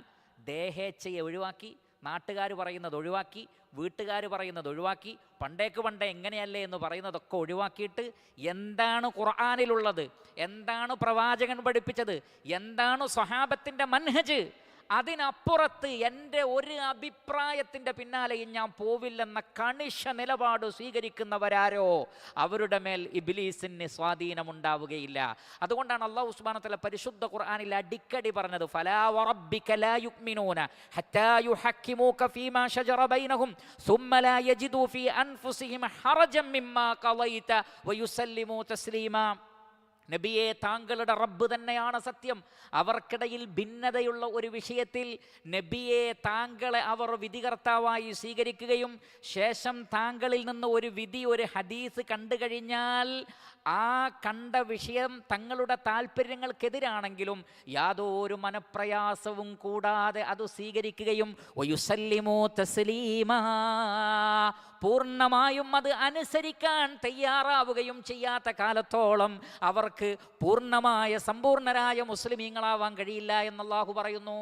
ദേഹേച്ഛയെ ഒഴിവാക്കി, നാട്ടുകാർ പറയുന്നത് ഒഴിവാക്കി, വീട്ടുകാർ പറയുന്നത് ഒഴിവാക്കി, പണ്ടേ എങ്ങനെയല്ലേ എന്ന് പറയുന്നതൊക്കെ ഒഴിവാക്കിയിട്ട് എന്താണ് ഖുർആനിലുള്ളത്, എന്താണ് പ്രവാചകൻ പഠിപ്പിച്ചത്, എന്താണ് സ്വഹാബത്തിൻ്റെ മൻഹജ്, അതിനപ്പുറത്ത് എൻ്റെ ഒരു അഭിപ്രായത്തിൻ്റെ പിന്നാലെയും ഞാൻ പോവില്ലെന്ന കണിശ നിലപാട് സ്വീകരിക്കുന്നവരാരോ അവരുടെ മേൽ ഇബ്ലീസിന് സ്വാധീനമുണ്ടാവുകയില്ല. അതുകൊണ്ടാണ് അല്ലാഹു സുബ്ഹാനഹു വ തആല പരിശുദ്ധ ഖുർആനിൽ അടിക്കടി പറഞ്ഞത്, ഫലാ വറബ്ബിക ലാ യുഅ്മിനൂന ഹത്താ യുഹക്കിമൂക ഫീമാ ശജറ ബൈനഹും സുമ്മ ലാ യജിദൂ ഫീ അൻഫുസിഹിം ഹറജൻ മിമ്മാ ഖളൈത വയുസല്ലിമൂ തസ്ലീമാ. നബിയെ, താങ്കളുടെ റബ്ബ് തന്നെയാണ് സത്യം. അവർക്കിടയിൽ ഭിന്നതയുള്ള ഒരു വിഷയത്തിൽ നബിയെ, താങ്കളെ അവർ വിധികർത്താവായി സ്വീകരിക്കുകയും ശേഷം താങ്കളിൽ നിന്ന് ഒരു വിധി, ഒരു ഹദീസ് കണ്ടു കഴിഞ്ഞാൽ ആ കണ്ട വിഷയം തങ്ങളുടെ താല്പര്യങ്ങൾക്കെതിരാണെങ്കിലും യാതൊരു മനപ്രയാസവും കൂടാതെ അത് സ്വീകരിക്കുകയും വയുസല്ലിമൂ തസ്ലീമാ, പൂർണ്ണമായും അത് അനുസരിക്കാൻ തയ്യാറാവുകയും ചെയ്യാത്ത കാലത്തോളം അവർക്ക് പൂർണ്ണമായ സമ്പൂർണരായ മുസ്ലിമീങ്ങളാവാൻ കഴിയില്ല എന്ന് അല്ലാഹു പറയുന്നു.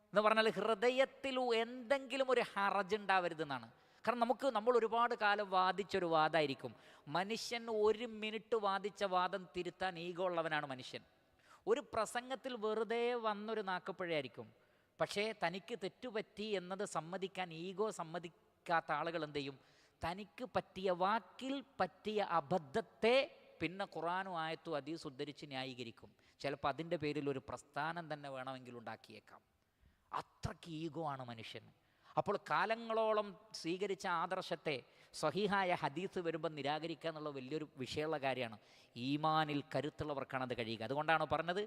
എന്ന് പറഞ്ഞാൽ ഹൃദയത്തിൽ എന്തെങ്കിലും ഒരു ഹറജ് ഉണ്ടാവരുതെന്നാണ്. കാരണം നമ്മൾ ഒരുപാട് കാലം വാദിച്ചൊരു വാദമായിരിക്കും. മനുഷ്യൻ ഒരു മിനിറ്റ് വാദിച്ച വാദം തിരുത്താൻ ഈഗോ ഉള്ളവനാണ് മനുഷ്യൻ. ഒരു പ്രസംഗത്തിൽ വെറുതെ വന്നൊരു നാക്കപ്പഴയായിരിക്കും. പക്ഷേ തനിക്ക് തെറ്റുപറ്റി എന്നത് സമ്മതിക്കാൻ ഈഗോ സമ്മതിക്കാത്ത ആളുകൾ എന്ത് ചെയ്യും? തനിക്ക് പറ്റിയ വാക്കിൽ പറ്റിയ അബദ്ധത്തെ പിന്നെ ഖുർആനും ആയത്തും ഹദീസും ഉദ്ധരിച്ച് ന്യായീകരിക്കും. ചിലപ്പോൾ അതിൻ്റെ പേരിൽ ഒരു പ്രസ്ഥാനം തന്നെ വേണമെങ്കിൽ ഉണ്ടാക്കിയേക്കാം. അത്രയ്ക്ക് ഈഗോ ആണ് മനുഷ്യന്. അപ്പോൾ കാലങ്ങളോളം സ്വീകരിച്ച ആദർശത്തെ സ്വഹീഹായ ഹദീസ് വരുമ്പോൾ നിരാകരിക്കുക എന്നുള്ള വലിയൊരു വിഷയമുള്ള കാര്യമാണ്. ഈമാനിൽ കരുത്തുള്ളവർക്കാണ് അത് കഴിയുക. അതുകൊണ്ടാണ് പറഞ്ഞത്,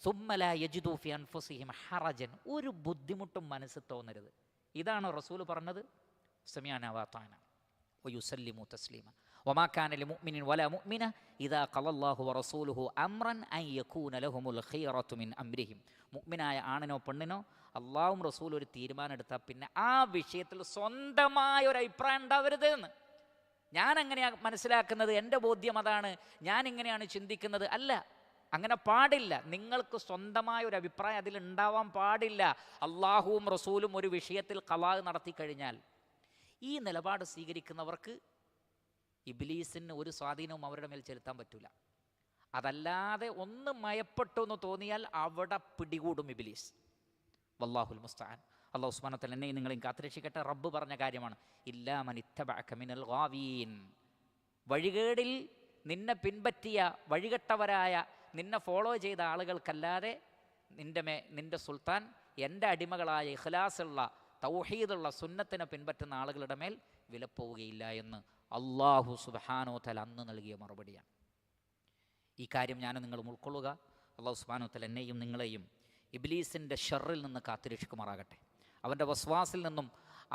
സുമ്മ ലാ യജിദൂ ഫീ അൻഫുസിഹിം ഹറജൻ, ഒരു ബുദ്ധിമുട്ടും മനസ്സിൽ തോന്നരുത്. ഇതാണ് റസൂൽ പറഞ്ഞത്, സമിഅനാ വഅതഅന വയുസല്ലിമൂ തസ്ലീമ വമാ കാന ലിമുഅ്മിനിൻ വലാ മുഅ്മിന ഇദാ ഖളല്ലാഹു വറസൂലുഹു അംറൻ അൻ യകൂന ലഹുമുൽ ഖിയറതു മിൻ അംരിഹിം. മുഅ്മിനായ ആണിനോ പെണ്ണിനോ അള്ളാഹും റസൂൽ ഒരു തീരുമാനം എടുത്താൽ പിന്നെ ആ വിഷയത്തിൽ സ്വന്തമായ ഒരു അഭിപ്രായം ഉണ്ടാവരുത് എന്ന്. ഞാൻ അങ്ങനെയാണ് മനസ്സിലാക്കുന്നത്, എൻ്റെ ബോധ്യം അതാണ്, ഞാൻ ഇങ്ങനെയാണ് ചിന്തിക്കുന്നത്. അല്ല, അങ്ങനെ പാടില്ല. നിങ്ങൾക്ക് സ്വന്തമായ ഒരു അഭിപ്രായം അതിലുണ്ടാവാൻ പാടില്ല. അള്ളാഹുവും റസൂലും ഒരു വിഷയത്തിൽ ഖളാ നടത്തി കഴിഞ്ഞാൽ ഈ നിലപാട് സ്വീകരിക്കുന്നവർക്ക് ഇബ്ലീസിന് ഒരു സ്വാധീനവും അവരുടെ മേൽ ചെലുത്താൻ പറ്റില്ല. അതല്ലാതെ ഒന്ന് മയപ്പെട്ടു എന്ന് തോന്നിയാൽ അവിടെ പിടികൂടും ഇബ്ലീസ്. വല്ലാഹുൽ മുസ്തആൻ. അല്ലാഹു സുബ്ഹാനഹു വ തആല എന്നെയും നിങ്ങളെയും കാത്തുരക്ഷിക്കട്ടെ. റബ്ബ് പറഞ്ഞ കാര്യമാണ്, ഇല്ലാ മൻ ഇത്തബഅക മിനൽ ഗാവീൻ. വഴികേടിൽ നിന്നെ പിൻപറ്റിയ വഴികെട്ടവരായ നിന്നെ ഫോളോ ചെയ്ത ആളുകൾക്കല്ലാതെ നിന്റെ സുൽത്താൻ എൻ്റെ അടിമകളായ ഇഖ്ലാസുള്ള തൗഹീദുള്ള സുന്നത്തിനെ പിൻപറ്റുന്ന ആളുകളുടെ മേൽ വിലപ്പോവുകയില്ല എന്ന് അല്ലാഹു സുബ്ഹാനഹു വ തആല അന്ന് നൽകിയ മറുപടിയാണ്. ഈ കാര്യം ഞാനും നിങ്ങളും ഉൾക്കൊള്ളുക. അല്ലാഹു സുബ്ഹാനഹു വ തആല എന്നെയും നിങ്ങളെയും ഇബ്ലീസിൻ്റെ ഷർറിൽ നിന്ന് കാത്തുരക്ഷിക്കുമാറാകട്ടെ. അവൻ്റെ വസ്വാസിൽ നിന്നും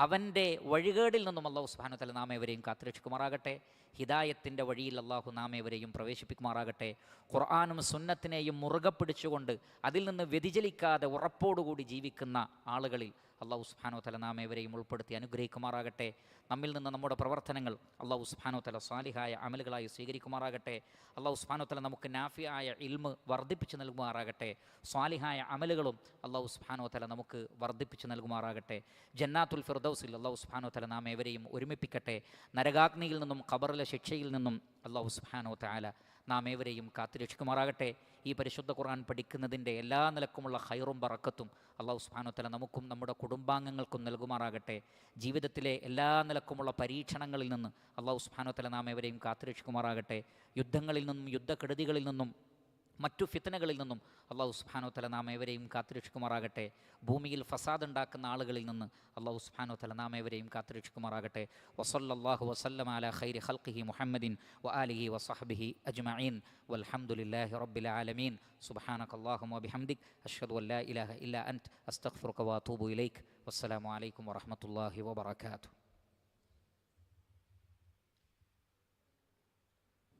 അവൻ്റെ വഴികേടിൽ നിന്നും അല്ലാഹു സുബ്ഹാനഹു വ തആല നാം ഏവരെയും കാത്തുരക്ഷിക്കുമാറാകട്ടെ. ഹിദായത്തിൻ്റെ വഴിയിൽ അല്ലാഹു നാം ഏവരെയും പ്രവേശിപ്പിക്കുമാറാകട്ടെ. ഖുർആനും സുന്നത്തിനെയും മുറുകെ പിടിച്ചുകൊണ്ട് അതിൽ നിന്ന് വ്യതിചലിക്കാതെ ഉറപ്പോടുകൂടി ജീവിക്കുന്ന ആളുകളിൽ അല്ലാഹു സുബ്ഹാനഹു വ തആല നാം ഏവരെയും ഉൾപ്പെടുത്തി അനുഗ്രഹിക്കുമാറാകട്ടെ. നമ്മിൽ നിന്ന് നമ്മുടെ പ്രവർത്തനങ്ങൾ അല്ലാഹു സുബ്ഹാനഹു വ തആല സ്വാലിഹായ അമലുകളായി സ്വീകരിക്കുമാറാകട്ടെ. അല്ലാഹു സുബ്ഹാനഹു വ തആല നമുക്ക് നാഫിയായ ഇൽമ് വർദ്ധിപ്പിച്ച് നൽകുമാറാകട്ടെ. സ്വാലിഹായ അമലുകളും അല്ലാഹു സുബ്ഹാനഹു വ തആല നമുക്ക് വർദ്ധിപ്പിച്ച് നൽകുമാറാകട്ടെ. ജന്നാത്തുൽ ഫിർദൗസിൽ അല്ലാഹു സുബ്ഹാനഹു വ തആല നാം ഏവരെയും ഒരുമിപ്പിക്കട്ടെ. നരകാഗ്നിയിൽ നിന്നും ഖബറിലെ ശിക്ഷയിൽ നിന്നും അല്ലാഹു സുബ്ഹാനഹു വ തആല നാം ഏവരെയും കാത്തുരക്ഷിക്കുമാറാകട്ടെ. ഈ പരിശുദ്ധ ഖുർആൻ പഠിക്കുന്നതിൻ്റെ എല്ലാ നിലക്കുമുള്ള ഖൈറും ബറക്കത്തും അല്ലാഹു സുബ്ഹാനഹു വ തആല നമുക്കും നമ്മുടെ കുടുംബാംഗങ്ങൾക്കും നൽകുമാറാകട്ടെ. ജീവിതത്തിലെ എല്ലാ നിലക്കുമുള്ള പരീക്ഷണങ്ങളിൽ നിന്ന് അല്ലാഹു സുബ്ഹാനഹു വ തആല നാം ഏവരെയും കാത്തുരക്ഷിക്കുമാറാകട്ടെ. യുദ്ധങ്ങളിൽ നിന്നും യുദ്ധക്കെടുതികളിൽ നിന്നും മറ്റു ഫിത്നകളിൽ നിന്നും അല്ലാഹു സുബ്ഹാനഹു വ തആല നാം ഏവരെയും കാത്തുരക്ഷിക്കുമാറാകട്ടെ. ഭൂമിയിൽ ഫസാദ് ഉണ്ടാക്കുന്ന ആളുകളിൽ നിന്ന് അല്ലാഹു സുബ്ഹാനഹു വ തആല നാം ഏവരെയും കാത്തുരക്ഷിക്കുമാറാകട്ടെ. വസല്ലല്ലാഹു വസല്ലമ അലാ ഖൈരി ഖൽഖിഹി മുഹമ്മദിൻ വആലിഹി വസഹ്ബിഹി അജ്മഈൻ വൽഹംദുലില്ലാഹി റബ്ബിൽ ആലമീൻ. സുബ്ഹാനകല്ലാഹുമ്മ വബിഹംദിക് അഷ്ഹദു അൻ ലാ ഇലാഹ ഇല്ലാ അൻത അസ്തഗ്ഫിറുക വഅതൂബു ഇലൈക്. വസ്സലാമു അലൈക്കും വറഹ്മത്തുള്ളാഹി വബറകാതുഹു.